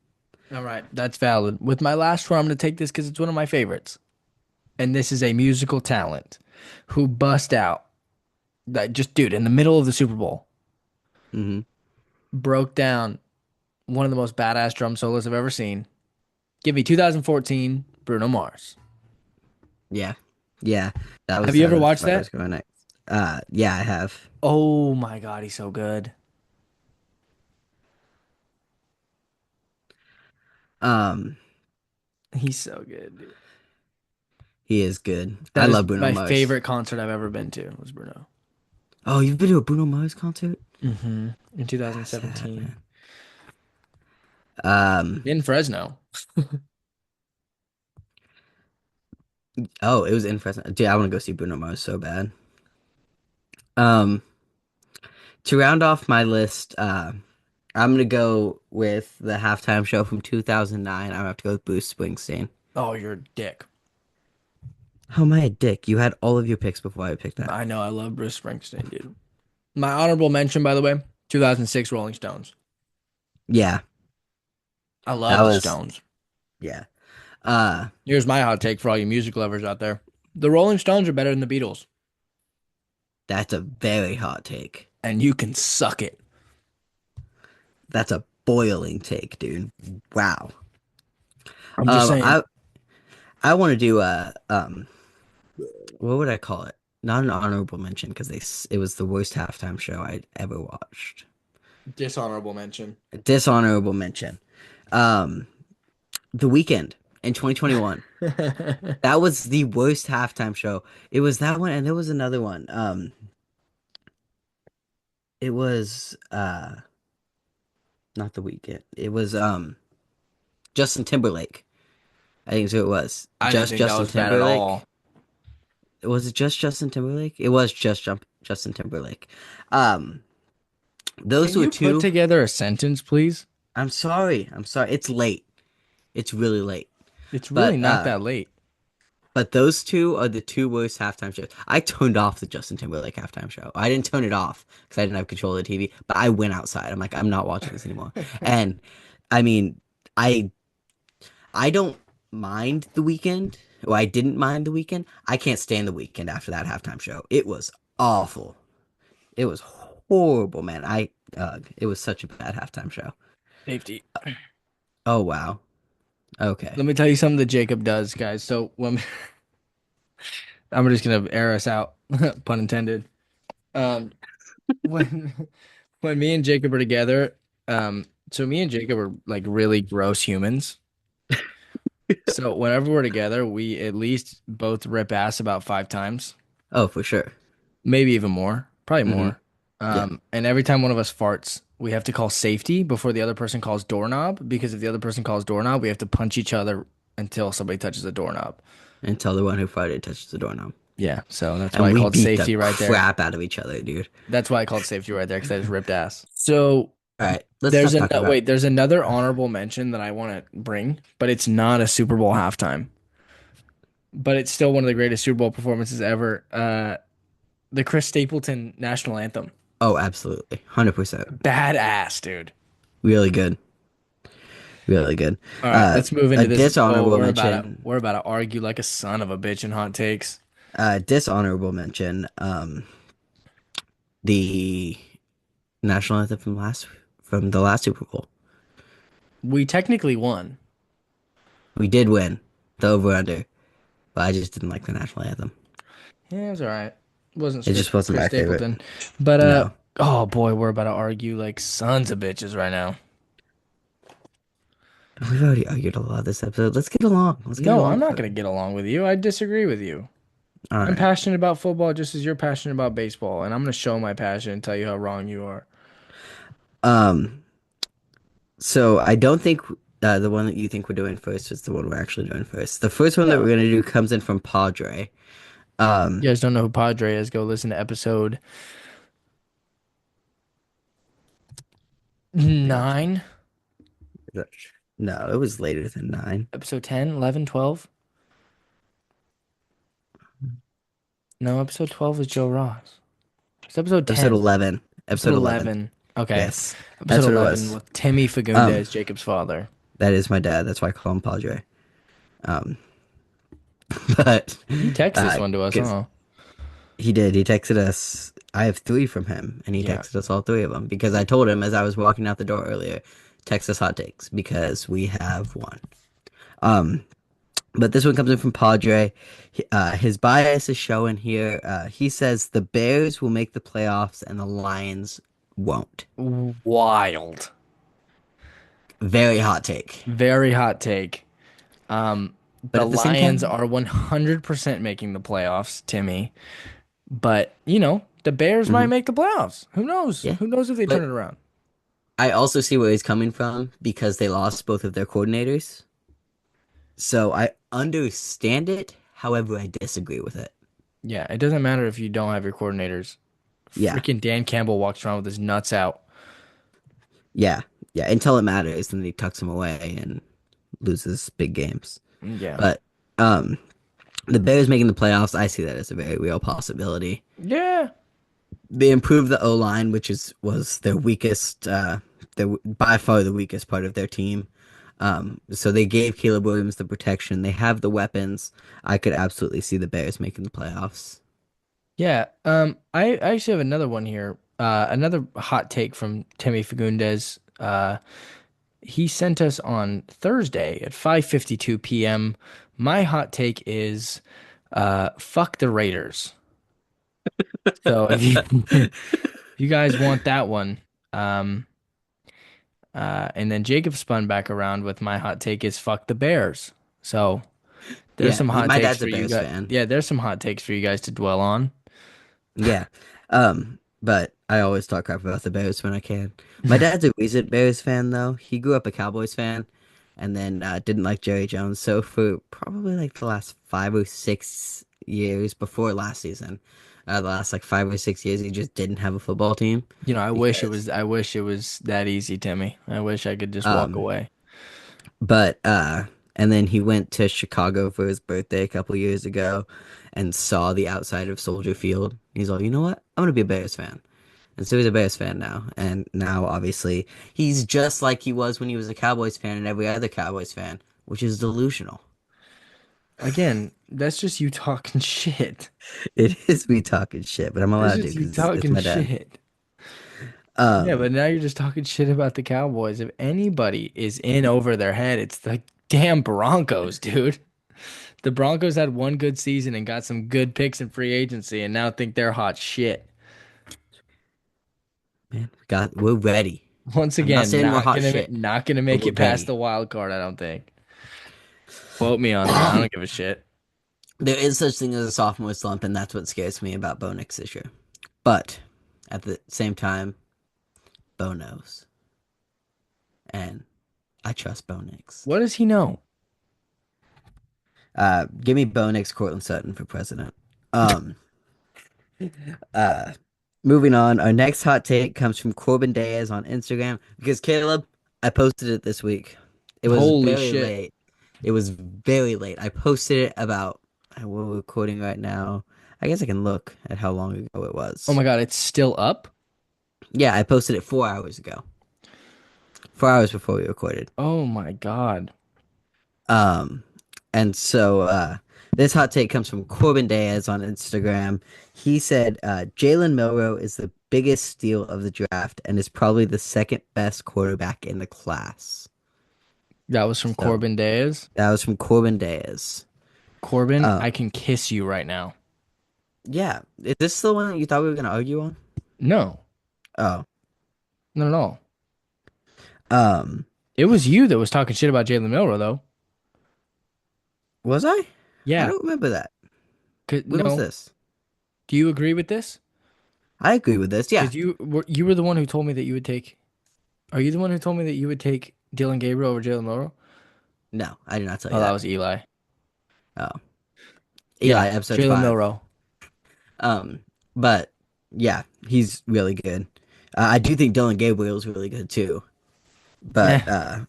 S1: all right, that's valid. With my last one, I'm going to take this because it's one of my favorites. And this is a musical talent who bust out, that just dude, in the middle of the Super Bowl,
S3: Hmm.
S1: broke down one of the most badass drum solos I've ever seen. Give me 2014 Bruno Mars.
S3: Yeah, yeah,
S1: Have you ever
S3: that's
S1: watched
S3: where I was
S1: that?
S3: going next. Yeah, I have.
S1: Oh my God, he's so good.
S3: Um,
S1: He's so good, dude.
S3: he is good. I
S1: That is
S3: love Bruno
S1: my
S3: Mars.
S1: favorite concert I've ever been to was Bruno.
S3: Oh, you've been to a Bruno Mars concert?
S1: In
S3: That's sad,
S1: 2017
S3: man. Um,
S1: in Fresno.
S3: oh, it was in Fresno. Dude, I want to go see Bruno Mars so bad. Um, to round off my list, I'm gonna go with the halftime show from 2009. I'm gonna have to go with Bruce Springsteen.
S1: Oh, you're a dick.
S3: How am I a dick? You had all of your picks before I picked that.
S1: I know I love Bruce Springsteen, dude. My honorable mention, by the way, 2006 Rolling Stones.
S3: Yeah,
S1: I
S3: that
S1: love the
S3: was
S1: Stones.
S3: yeah. Uh,
S1: Here's my hot take for all you music lovers out there. The Rolling Stones are better than the Beatles,
S3: that's a very hot take.
S1: and you can suck it.
S3: That's a boiling take, dude. Wow.
S1: I'm just
S3: Um,
S1: saying.
S3: I I want to do a what would I call it? Not an honorable mention because it was the worst halftime show I'd ever watched.
S1: Dishonorable mention.
S3: A dishonorable mention. Um, The Weeknd in 2021. That was the worst halftime show. It was that one, and there was another one. It was not The Weeknd. It was Justin Timberlake. I think so. It was
S1: I didn't
S3: just
S1: think that
S3: Justin
S1: was bad at
S3: Timberlake.
S1: all.
S3: Was it just Justin Timberlake? It was just Justin Timberlake. Um, those
S1: Can
S3: were
S1: you put
S3: two.
S1: together a sentence, please?
S3: I'm sorry. I'm sorry. It's late. It's really late.
S1: It's really
S3: But
S1: not that late.
S3: those two are the two worst halftime shows. I turned off the Justin Timberlake halftime show. I didn't turn it off because I didn't have control of the TV, but I went outside. I'm like, I'm not watching this anymore. And I mean, I I don't mind The Weeknd. Well, I didn't mind The Weeknd. I can't stand The Weeknd after that halftime show. It was awful. It was horrible, man. It was such a bad halftime show.
S1: Safety.
S3: Oh wow. Okay.
S1: Let me tell you something that Jacob does, guys. So when I'm just gonna air us out, pun intended. Um, when when me and Jacob are together, so me and Jacob are like really gross humans. So whenever we're together, we at least both rip ass about 5 times,
S3: Oh, for sure.
S1: maybe even more, probably
S3: Hmm.
S1: more.
S3: Yeah.
S1: And every time one of us farts, we have to call safety before the other person calls doorknob, because if the other person calls doorknob, we have to punch each other until somebody touches the doorknob.
S3: Until the one who farted touches the doorknob.
S1: Yeah, so that's why
S3: And
S1: I
S3: we
S1: called
S3: beat the
S1: safety right there.
S3: crap out of each other, dude.
S1: That's why I called safety right there, because I just ripped ass. So
S3: All right, let's stop talking about.
S1: there's another honorable mention that I want to bring, but it's not a Super Bowl halftime. But it's still one of the greatest Super Bowl performances ever. The Chris Stapleton national anthem.
S3: Oh, absolutely, 100%.
S1: Badass, dude.
S3: Really good, really good.
S1: All right, let's move into
S3: A
S1: this.
S3: dishonorable
S1: We're about to argue like a son of a bitch in hot takes.
S3: Dishonorable mention. The national anthem from the last Super Bowl.
S1: We technically won.
S3: We did win the over under, but I just didn't like the national anthem.
S1: Yeah, it was all right. Wasn't
S3: It just wasn't
S1: Chris
S3: my favorite.
S1: Stapleton. But
S3: No,
S1: oh boy, we're about to argue like sons of bitches right now.
S3: we've already argued a lot this episode. Let's get along. Let's get
S1: No,
S3: along.
S1: I'm not gonna get along with you. I disagree with you.
S3: All
S1: I'm
S3: right.
S1: passionate about football just as you're passionate about baseball, and I'm gonna show my passion and tell you how wrong you are.
S3: Um. So I don't think The one that you think we're doing first is the one we're actually doing first. The first one that
S1: Yeah.
S3: we're gonna do comes in from Padre. Um,
S1: You guys don't know who Padre is? Go listen to episode
S3: yeah.
S1: 9,
S3: No, it was later than 9.
S1: episode 10, 11, 12. No, episode 12 is Joe Ross. It's episode
S3: Episode
S1: 10.
S3: 11.
S1: Episode
S3: Episode 11.
S1: 11. Okay.
S3: Yes,
S1: Episode
S3: that's what it
S1: 11
S3: was.
S1: with Timmy
S3: Um,
S1: Fagundes, Jacob's father.
S3: that is my dad. That's why I call him Padre. Um, but
S1: He texted this one to us,
S3: 'cause
S1: huh?
S3: he did. He texted us. I have 3 from him, and he
S1: Yeah.
S3: texted us all 3 of them because I told him as I was walking out the door earlier, text us hot takes because we have one. Um, but this one comes in from Padre. His bias is showing here. He says the Bears will make the playoffs and the Lions won't.
S1: Wild.
S3: Very hot take.
S1: Very hot take.
S3: But
S1: The
S3: at the same
S1: Lions
S3: time,
S1: are 100% making the playoffs, Timmy. But, the Bears might
S3: mhm,
S1: make the playoffs. Who knows?
S3: yeah.
S1: Who knows if they turn
S3: But
S1: it around?
S3: I also see where he's coming from because they lost both of their coordinators. So I understand it. However, I disagree with it.
S1: Yeah, it doesn't matter if you don't have your coordinators.
S3: Yeah.
S1: Freaking Dan Campbell walks around with his nuts out.
S3: Yeah. Yeah. Until it matters, then he tucks him away and loses big games.
S1: Yeah.
S3: But um the Bears making the playoffs, I see that as a very real possibility.
S1: Yeah.
S3: They improved the O line, which was their weakest, their by far the weakest part of their team. So they gave Caleb Williams the protection. They have the weapons. I could absolutely see the Bears making the playoffs.
S1: Yeah. I actually have another one here. Another hot take from Timmy Fagundes. He sent us on Thursday at 5:52 p.m. My hot take is fuck the Raiders. So if you if you guys want that one, um and then Jacob spun back around with my hot take is fuck the Bears. So there's
S3: Yeah,
S1: some hot
S3: my
S1: takes
S3: dad's
S1: for
S3: a
S1: you
S3: Bears
S1: guys.
S3: fan.
S1: Yeah, there's some hot takes for you guys to dwell on.
S3: Yeah. But I always talk crap about the Bears when I can. My dad's a recent Bears fan though. He grew up a Cowboys fan and then didn't like Jerry Jones. So for probably like the last 5 or 6 years before last season, the last like 5 or 6 years, he just didn't have a football team because
S1: I wish it was that easy, Timmy. I wish I could just walk
S3: um
S1: away.
S3: but and then he went to Chicago for his birthday a couple years ago and saw the outside of Soldier Field. He's like, you know what? I'm gonna be a Bears fan. And so he's a Bears fan now. And now, obviously, he's just like he was when he was a Cowboys fan and every other Cowboys fan, which is delusional.
S1: Again, that's just you talking shit.
S3: It is me talking shit, but I'm
S1: That's
S3: allowed to
S1: just you
S3: because it's
S1: talking
S3: my dad.
S1: shit. Yeah,
S3: Um,
S1: but now you're just talking shit about the Cowboys. If anybody is in over their head, it's the damn Broncos, dude. The Broncos had one good season and got some good picks in free agency and now think they're hot shit.
S3: man, we're ready.
S1: Once
S3: I'm not
S1: again,
S3: saying we're hot shit,
S1: not gonna
S3: but
S1: make
S3: we're
S1: it past
S3: ready.
S1: the wild card, I don't think. Quote me on that. I don't give a shit.
S3: There is such thing as a sophomore slump, and that's what scares me about Bo Nix this year. But at the same time, Bo knows, and I trust Bo Nix.
S1: What does he know?
S3: Give me Bo Nix, Cortland Sutton for president. Um, uh, moving on. Our next hot take comes from Corbin Diaz on Instagram because Caleb, I posted it this week. It was
S1: Holy
S3: very
S1: shit.
S3: late. It was very late. I posted it about we're recording right now. I guess I can look at how long ago it was.
S1: Oh my God, it's still up?
S3: Yeah, I posted it 4 hours ago. 4 hours before we recorded.
S1: Oh my God.
S3: Um, and so this hot take comes from Corbin Diaz on Instagram. He said Jalen Milroe is the biggest steal of the draft and is probably the second best quarterback in the class.
S1: That was from
S3: So
S1: Corbin Diaz.
S3: that was from Corbin Diaz.
S1: Corbin,
S3: Uh,
S1: I can kiss you right now.
S3: yeah, is this the one that you thought we were gonna argue on?
S1: No,
S3: Oh,
S1: not at all.
S3: um,
S1: It was you that was talking shit about Jalen Milroe, though.
S3: was I? I
S1: Yeah.
S3: don't remember that. When was
S1: No.
S3: this?
S1: Do you agree with this?
S3: I agree with this. Yeah,
S1: Because you were the one who told me that you would take. Are you the one who told me that you would take Dylan Gabriel over Jalen Milroe?
S3: No, I did not tell you
S1: Oh, that
S3: that.
S1: was Eli.
S3: Oh,
S1: Yeah,
S3: Eli, episode
S1: Jalen
S3: 5.
S1: Milroe.
S3: Um, but yeah, he's really good. I do think Dylan Gabriel is really good too.
S1: Eh.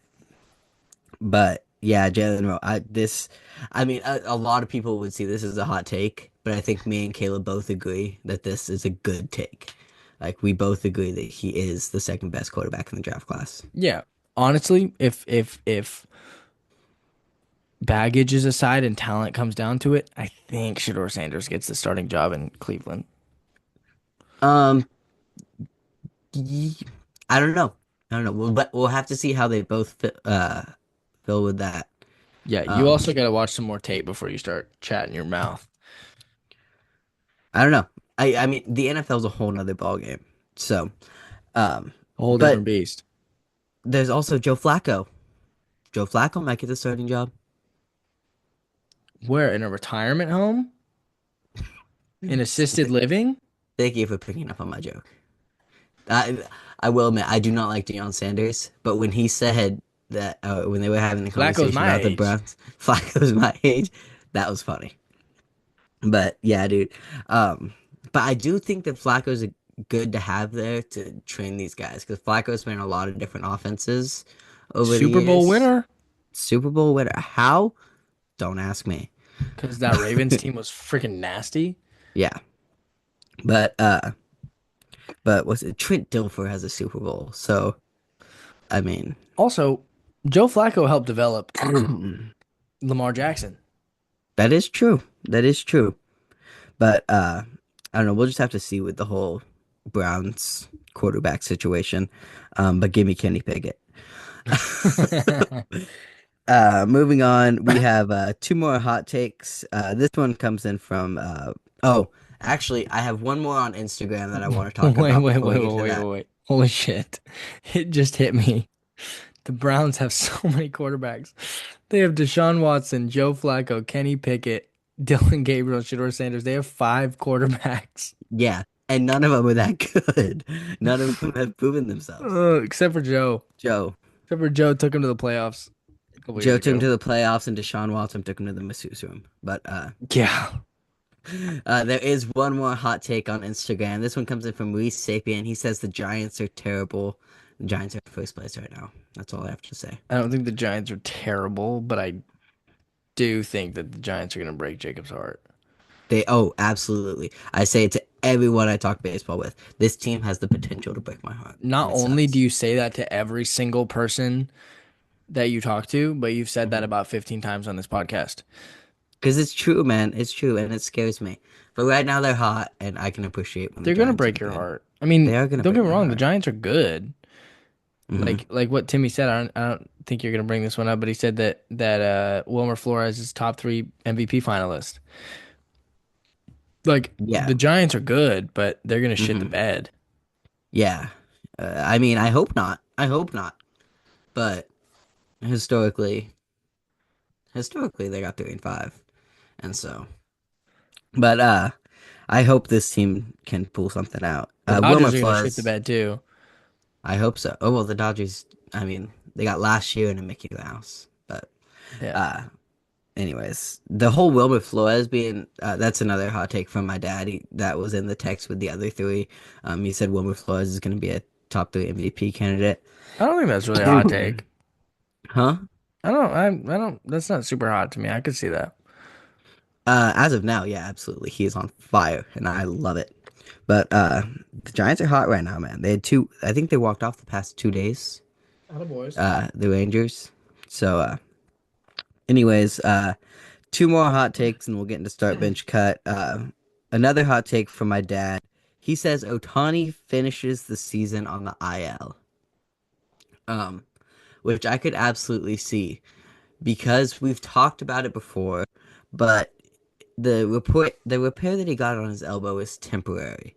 S3: But yeah, Jalen Rose. I mean, a lot of people would see this as a hot take, but I think me and Caleb both agree that this is a good take. Like we both agree that he is the second best quarterback in the draft class.
S1: Yeah. Honestly, if baggage is aside and talent comes down to it, I think Shador Sanders gets the starting job in Cleveland.
S3: Um, ye- I don't know. I don't know. We'll have to see how they both fill with that.
S1: Yeah, you
S3: Um,
S1: also got to watch some more tape before you start chatting your mouth.
S3: I don't know. I mean, the NFL is a whole nother ball game. So, um,
S1: A whole
S3: but
S1: different beast.
S3: there's also Joe Flacco. Joe Flacco might get the starting job.
S1: Where in a retirement home? In assisted living?
S3: Thank you for picking up on my joke. I I will admit I do not like Deion Sanders, but when he said that when they were having the
S1: Flacco's
S3: conversation
S1: my
S3: about the
S1: age.
S3: Browns, Flacco's my age, that was funny. But yeah, dude. Um, but I do think that Flacco's good to have there to train these guys because Flacco's been in a lot of different offenses over the
S1: Super Bowl
S3: years.
S1: winner?
S3: Super Bowl winner. How? Don't ask me.
S1: Because that Ravens team was freaking nasty.
S3: Yeah, but what's it? Trent Dilfer has a Super Bowl, so I mean,
S1: Also, Joe Flacco helped develop Lamar Jackson.
S3: that is true. That is true. But I don't know. We'll just have to see with the whole Browns quarterback situation. But give me Kenny Pickett. Moving on, we have two more hot takes. This one comes in from oh, actually, I have one more on Instagram that I want to talk
S1: Wait,
S3: about
S1: wait,
S3: before we
S1: wait,
S3: get
S1: wait,
S3: to
S1: wait,
S3: that.
S1: wait. Holy shit. It just hit me. The Browns have so many quarterbacks. They have Deshaun Watson, Joe Flacco, Kenny Pickett, Dylan Gabriel, Shador Sanders. They have 5 quarterbacks.
S3: Yeah, and none of them are that good. None of them have proven themselves.
S1: Except for Joe.
S3: Joe.
S1: Except for Joe took him to the playoffs a couple years
S3: Joe took him
S1: ago.
S3: to the playoffs, and Deshaun Watson took him to the masseuse room. But
S1: Yeah.
S3: there is one more hot take on Instagram. This one comes in from Reese Sapien. He says the Giants are terrible. The Giants are in first place right now. That's all I have to say.
S1: I don't think the Giants are terrible, but I do think that the Giants are going to break Jacob's heart.
S3: Absolutely. I say it to everyone I talk baseball with. This team has the potential to break my heart.
S1: Not
S3: It
S1: only
S3: sucks.
S1: do you say that to every single person that you talk to, but you've said that about 15 times on this podcast.
S3: Because it's true, man. It's true, and it scares me. But right now they're hot, and I can appreciate when the
S1: They're going to
S3: Giants are
S1: break your
S3: good.
S1: heart. I mean,
S3: They are gonna
S1: don't
S3: break
S1: get me
S3: my
S1: wrong, the
S3: heart.
S1: Giants are good.
S3: Hmm.
S1: Like what Timmy said, I don't think you're going to bring this one up, but he said that Wilmer Flores is top 3 MVP finalist. Like
S3: Yeah.
S1: the Giants are good, but they're going to shit the
S3: Hmm.
S1: bed.
S3: Yeah. I mean, I hope not. I hope not. But historically, they got 3-5, and so. But I hope this team can pull something out.
S1: The
S3: Wilmer
S1: Dodgers are going to shit the
S3: Flores,
S1: bed too.
S3: I hope so. Oh well, the Dodgers. I mean, they got last year in a Mickey Mouse, but
S1: Yeah.
S3: anyways, the whole Wilmer Flores being that's another hot take from my dad. That was in the text with the other three. He said Wilmer Flores is going to be a top 3 MVP candidate.
S1: I don't think that's really a hot take.
S3: Huh?
S1: I don't that's not super hot to me. I could see that.
S3: As of now, yeah, absolutely. He is on fire, and I love it. But the Giants are hot right now, man. They had two. I think they walked off the past 2 days.
S1: Boys.
S3: The Rangers. So, anyways, two more hot takes, and we'll get into start bench cut. Another hot take from my dad. He says Otani finishes the season on the IL. Which I could absolutely see because we've talked about it before, but the repair that he got on his elbow is temporary.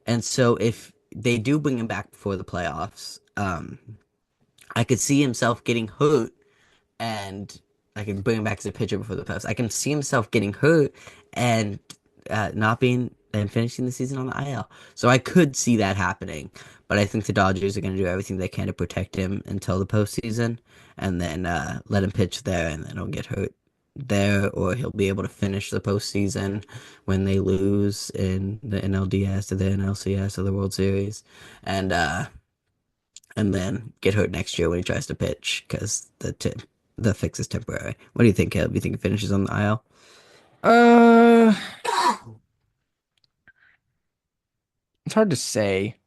S3: And so if they do bring him back before the playoffs, I could see himself getting hurt, and I can bring him back as a pitcher before the playoffs. I can see himself getting hurt and not being and finishing the season on the IL. So I could see that happening, but I think the Dodgers are going to do everything they can to protect him until the postseason, and then let him pitch there, and then he'll get hurt there, or he'll be able to finish the postseason when they lose in the NLDS or the NLCS or the World Series, and uh, and then get hurt next year when he tries to pitch because the fix is temporary. What do you think, Caleb? You think he finishes on the IL?
S1: Uh, it's hard to say.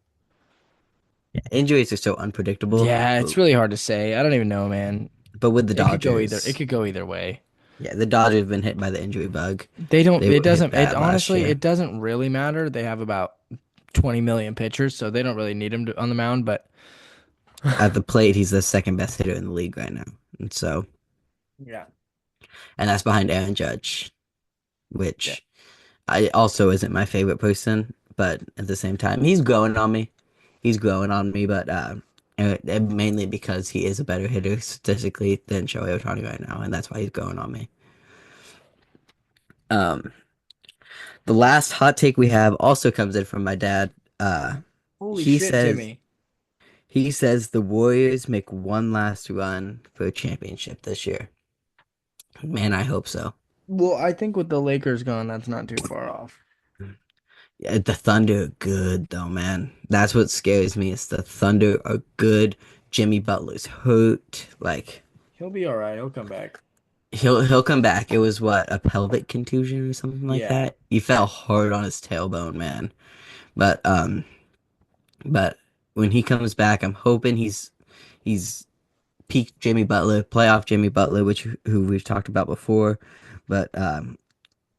S3: Yeah, injuries are so unpredictable,
S1: Yeah,
S3: but
S1: it's really hard to say. I don't even know, man.
S3: with the
S1: It could go either. It
S3: Dodgers,
S1: could go either way.
S3: yeah, the Dodgers have been hit by the injury bug.
S1: They don't.
S3: They
S1: It
S3: were hit
S1: doesn't. It
S3: bad last
S1: honestly,
S3: year.
S1: it doesn't really matter. They have about 20 million pitchers, so they don't really need him on the mound. But
S3: At the plate, he's the second best hitter in the league right now, and
S1: yeah,
S3: that's behind Aaron Judge,
S1: yeah,
S3: which I also isn't my favorite person, but at the same time, he's growing on me. He's growing on me, but mainly because he is a better hitter statistically than Shohei Ohtani right now, and that's why he's growing on me. Um, the last hot take we have also comes in from my dad.
S1: holy
S3: He
S1: shit,
S3: says
S1: Timmy.
S3: he says the Warriors make one last run for a championship this year. Man, I hope so.
S1: Well, I think with the Lakers gone, that's not too far off.
S3: Yeah, the Thunder are good though, man. That's what scares me. Is the Thunder are good. Jimmy Butler's hurt. Like
S1: He'll be all right. He'll come back.
S3: he'll come back. It was what, a pelvic contusion or something like
S1: Yeah,
S3: that. He fell hard on his tailbone, man. But but when he comes back, I'm hoping he's peak Jimmy Butler, playoff Jimmy Butler, which who we've talked about before. But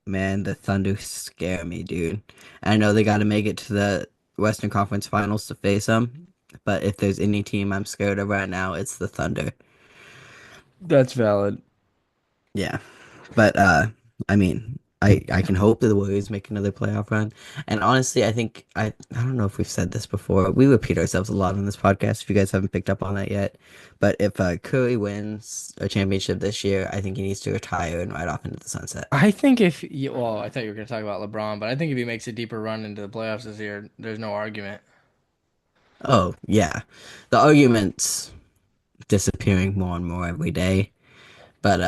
S3: man, the Thunder scare me, dude. I know they got to make it to the Western Conference Finals to face them, but if there's any team I'm scared of right now, it's the Thunder.
S1: that's valid.
S3: Yeah, but I mean, I can hope that the Warriors make another playoff run. And honestly, I don't know if we've said this before. We repeat ourselves a lot on this podcast. If you guys haven't picked up on that yet, but if Curry wins a championship this year, I think he needs to retire and ride off into the sunset.
S1: I think if you, well, I thought you were going to talk about LeBron, but I think if he makes a deeper run into the playoffs this year, there's no argument.
S3: Oh yeah, the arguments disappearing more and more every day. But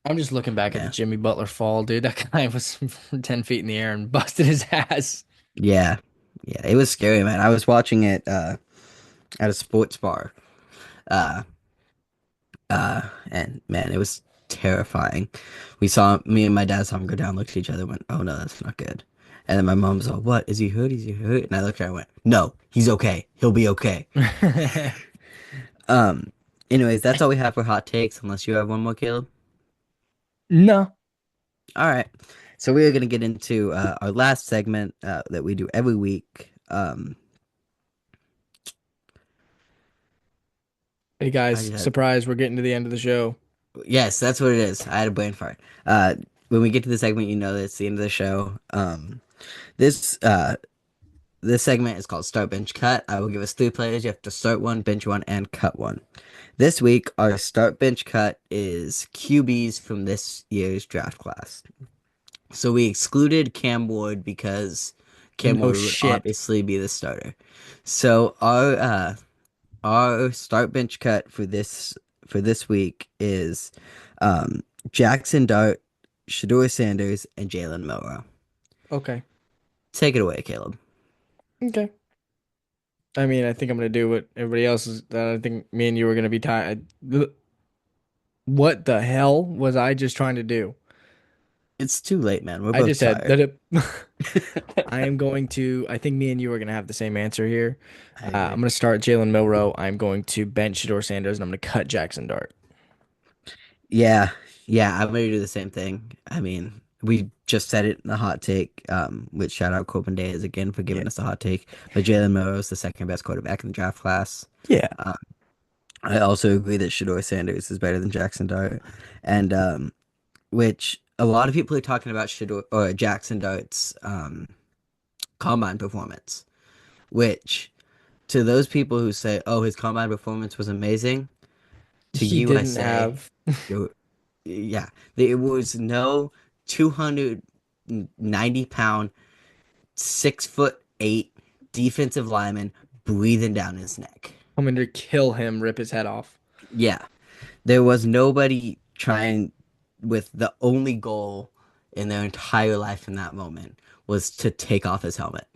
S1: I'm just looking back at the
S3: yeah,
S1: Jimmy Butler fall, dude. That guy was 10 feet in the air and busted his ass.
S3: yeah, yeah. It was scary, man. I was watching it at a sports bar. Uh, and man, it was terrifying. Me and my dad saw him go down, looked at each other, went, "Oh no, that's not good." And then my mom was all, "What? Is he hurt? Is he hurt?" And I looked at her and went, "No, he's okay. He'll be okay." Um. Anyways, that's all we have for hot takes. Unless you have one more, Caleb.
S1: No.
S3: All right. So we are going to get into our last segment that we do every week.
S1: Hey
S3: I
S1: guys,
S3: had,
S1: surprise, we're getting to the end of the show.
S3: yes, that's what it is. I had a brain fart. When we get to the segment, you know that it's the end of the show. This this segment is called Start Bench Cut. I will give us three players. You have to start one, bench one, and cut one. This week, our start bench cut is QBs from this year's draft class. So we excluded Cam Ward because Cam
S1: No
S3: Ward would
S1: shit.
S3: obviously be the starter. So our start bench cut for this week is Jackson Dart, Shador Sanders, and Jalen Milrow.
S1: Okay.
S3: Take it away, Caleb.
S1: Okay. I mean, I think I'm gonna do what everybody else is. I think me and you were gonna be tied. What the hell was I just trying to do?
S3: It's too late, man. We're
S1: I
S3: both
S1: just said
S3: tired.
S1: that I am going to. I think me and you are gonna have the same answer here.
S3: I agree.
S1: I'm gonna start Jalen Milrow. I'm going to bench Shador Sanders, and I'm gonna cut Jackson Dart.
S3: Yeah, yeah, I'm ready to do the same thing. I mean, we just said it in the hot take, which shout out Corbin Diaz again for
S1: Yeah.
S3: giving us the hot take. But Jalen Milrow is the second best quarterback in the draft class.
S1: Yeah.
S3: Uh, I also agree that Shador Sanders is better than Jackson Dart, and which a lot of people are talking about Shador or Jackson Dart's combine performance, which to those people who say, "Oh, his combine performance was amazing," to
S1: He
S3: you I
S1: didn't
S3: say,
S1: have.
S3: yeah, there was no 290 pound 6'8" defensive lineman breathing down his neck.
S1: Coming to kill him, rip his head off.
S3: Yeah. There was nobody trying with the only goal in their entire life in that moment was to take off his helmet.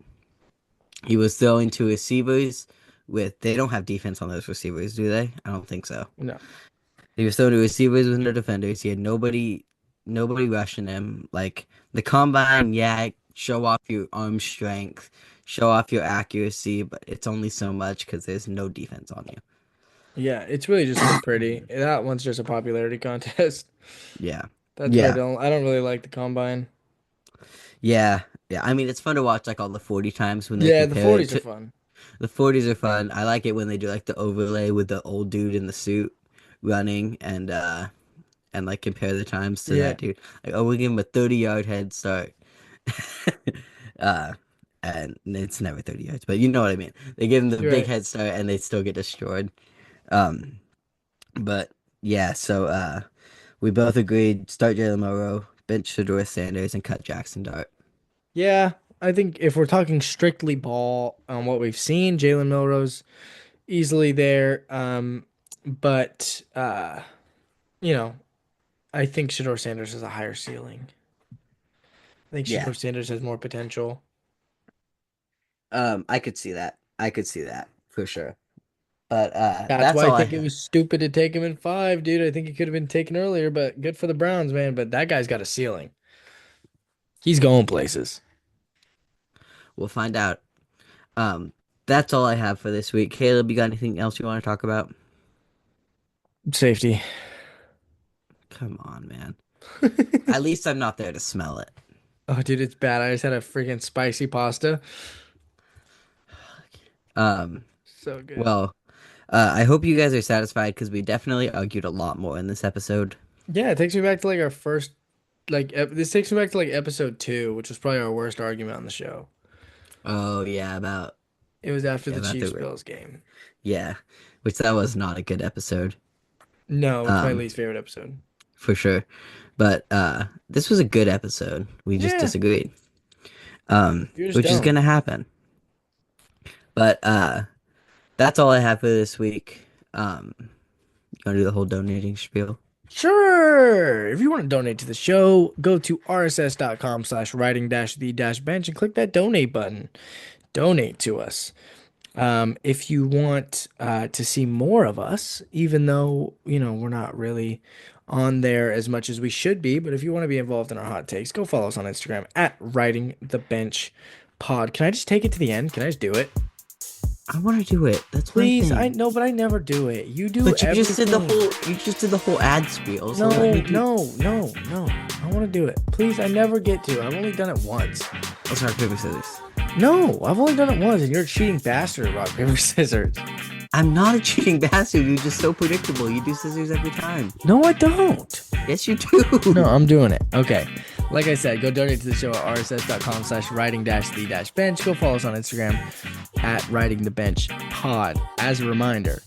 S3: He was throwing to receivers they don't have defense on those receivers, do they? I don't think so.
S1: No.
S3: He was throwing to receivers with no defenders. He had nobody rushing him. Like the combine, yeah, show off your arm strength, show off your accuracy, but it's only so much because there's no defense on you.
S1: Yeah, it's really just for pretty. That one's just a popularity contest.
S3: Yeah.
S1: That's why I don't really like the combine.
S3: Yeah. I mean, it's fun to watch like all the 40 times when they
S1: the
S3: compare
S1: 40s are fun.
S3: The 40s are fun. I like it when they do like the overlay with the old dude in the suit running and like compare the times to that dude. Like, we give him a 30-yard head start. And it's never 30 yards, but you know what I mean. They give him the big head start and they still get destroyed. But yeah, so we both agreed start Jalen Milroe, bench Shedeur Sanders, and cut Jackson Dart.
S1: Yeah, I think if we're talking strictly ball on what we've seen, Jalen Milroe's easily there. But I think Shedeur Sanders has a higher ceiling. I think Shedeur Sanders has more potential.
S3: I could see that. For sure. But
S1: that's why I think it was stupid to take him in 5, dude. I think he could have been taken earlier, but good for the Browns, man. But that guy's got a ceiling. He's going places.
S3: We'll find out. That's all I have for this week. Caleb, you got anything else you want to talk about?
S1: Safety.
S3: Come on, man. At least I'm not there to smell it.
S1: Oh, dude, it's bad. I just had a freaking spicy pasta. So good.
S3: Well, I hope you guys are satisfied because we definitely argued a lot more in this episode.
S1: Yeah, it takes me back to like our first, this takes me back to like episode 2, which was probably our worst argument on the show.
S3: Oh yeah,
S1: it was after the Chiefs-Bills game.
S3: Yeah, which that was not a good episode.
S1: No, it's my least favorite episode.
S3: For sure. But this was a good episode. We just disagreed. Which is gonna happen. But that's all I have for this week. You wanna do the whole donating spiel?
S1: Sure. If you want to donate to the show, go to rss.com/writing-the-bench and click that donate button. Donate to us. If you want to see more of us, even though, we're not really on there as much as we should be, but if you want to be involved in our hot takes, go follow us on Instagram at writingthebenchpod. Can I just take it to the end? Can I just do it?
S3: I want to do it. That's
S1: please. I know, but I never do it. You do.
S3: But you just did the whole ad spiel. So
S1: no. I want to do it. Please. I never get to. I've only done it once.
S3: Let's rock paper scissors.
S1: No, I've only done it once, and you're a cheating bastard. Rock paper scissors.
S3: I'm not a cheating bastard. You're just so predictable. You do scissors every time.
S1: No, I don't.
S3: Yes, you do.
S1: No, I'm doing it. Okay. Like I said, go donate to the show at rss.com/writing-the-bench. Go follow us on Instagram at writingthebenchpod. As a reminder,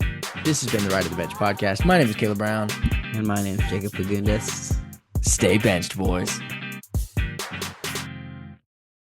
S1: this has been the Writing the Bench podcast. My name is Caleb Brown.
S3: And my name is Jacob Fagundes.
S1: Stay benched, boys.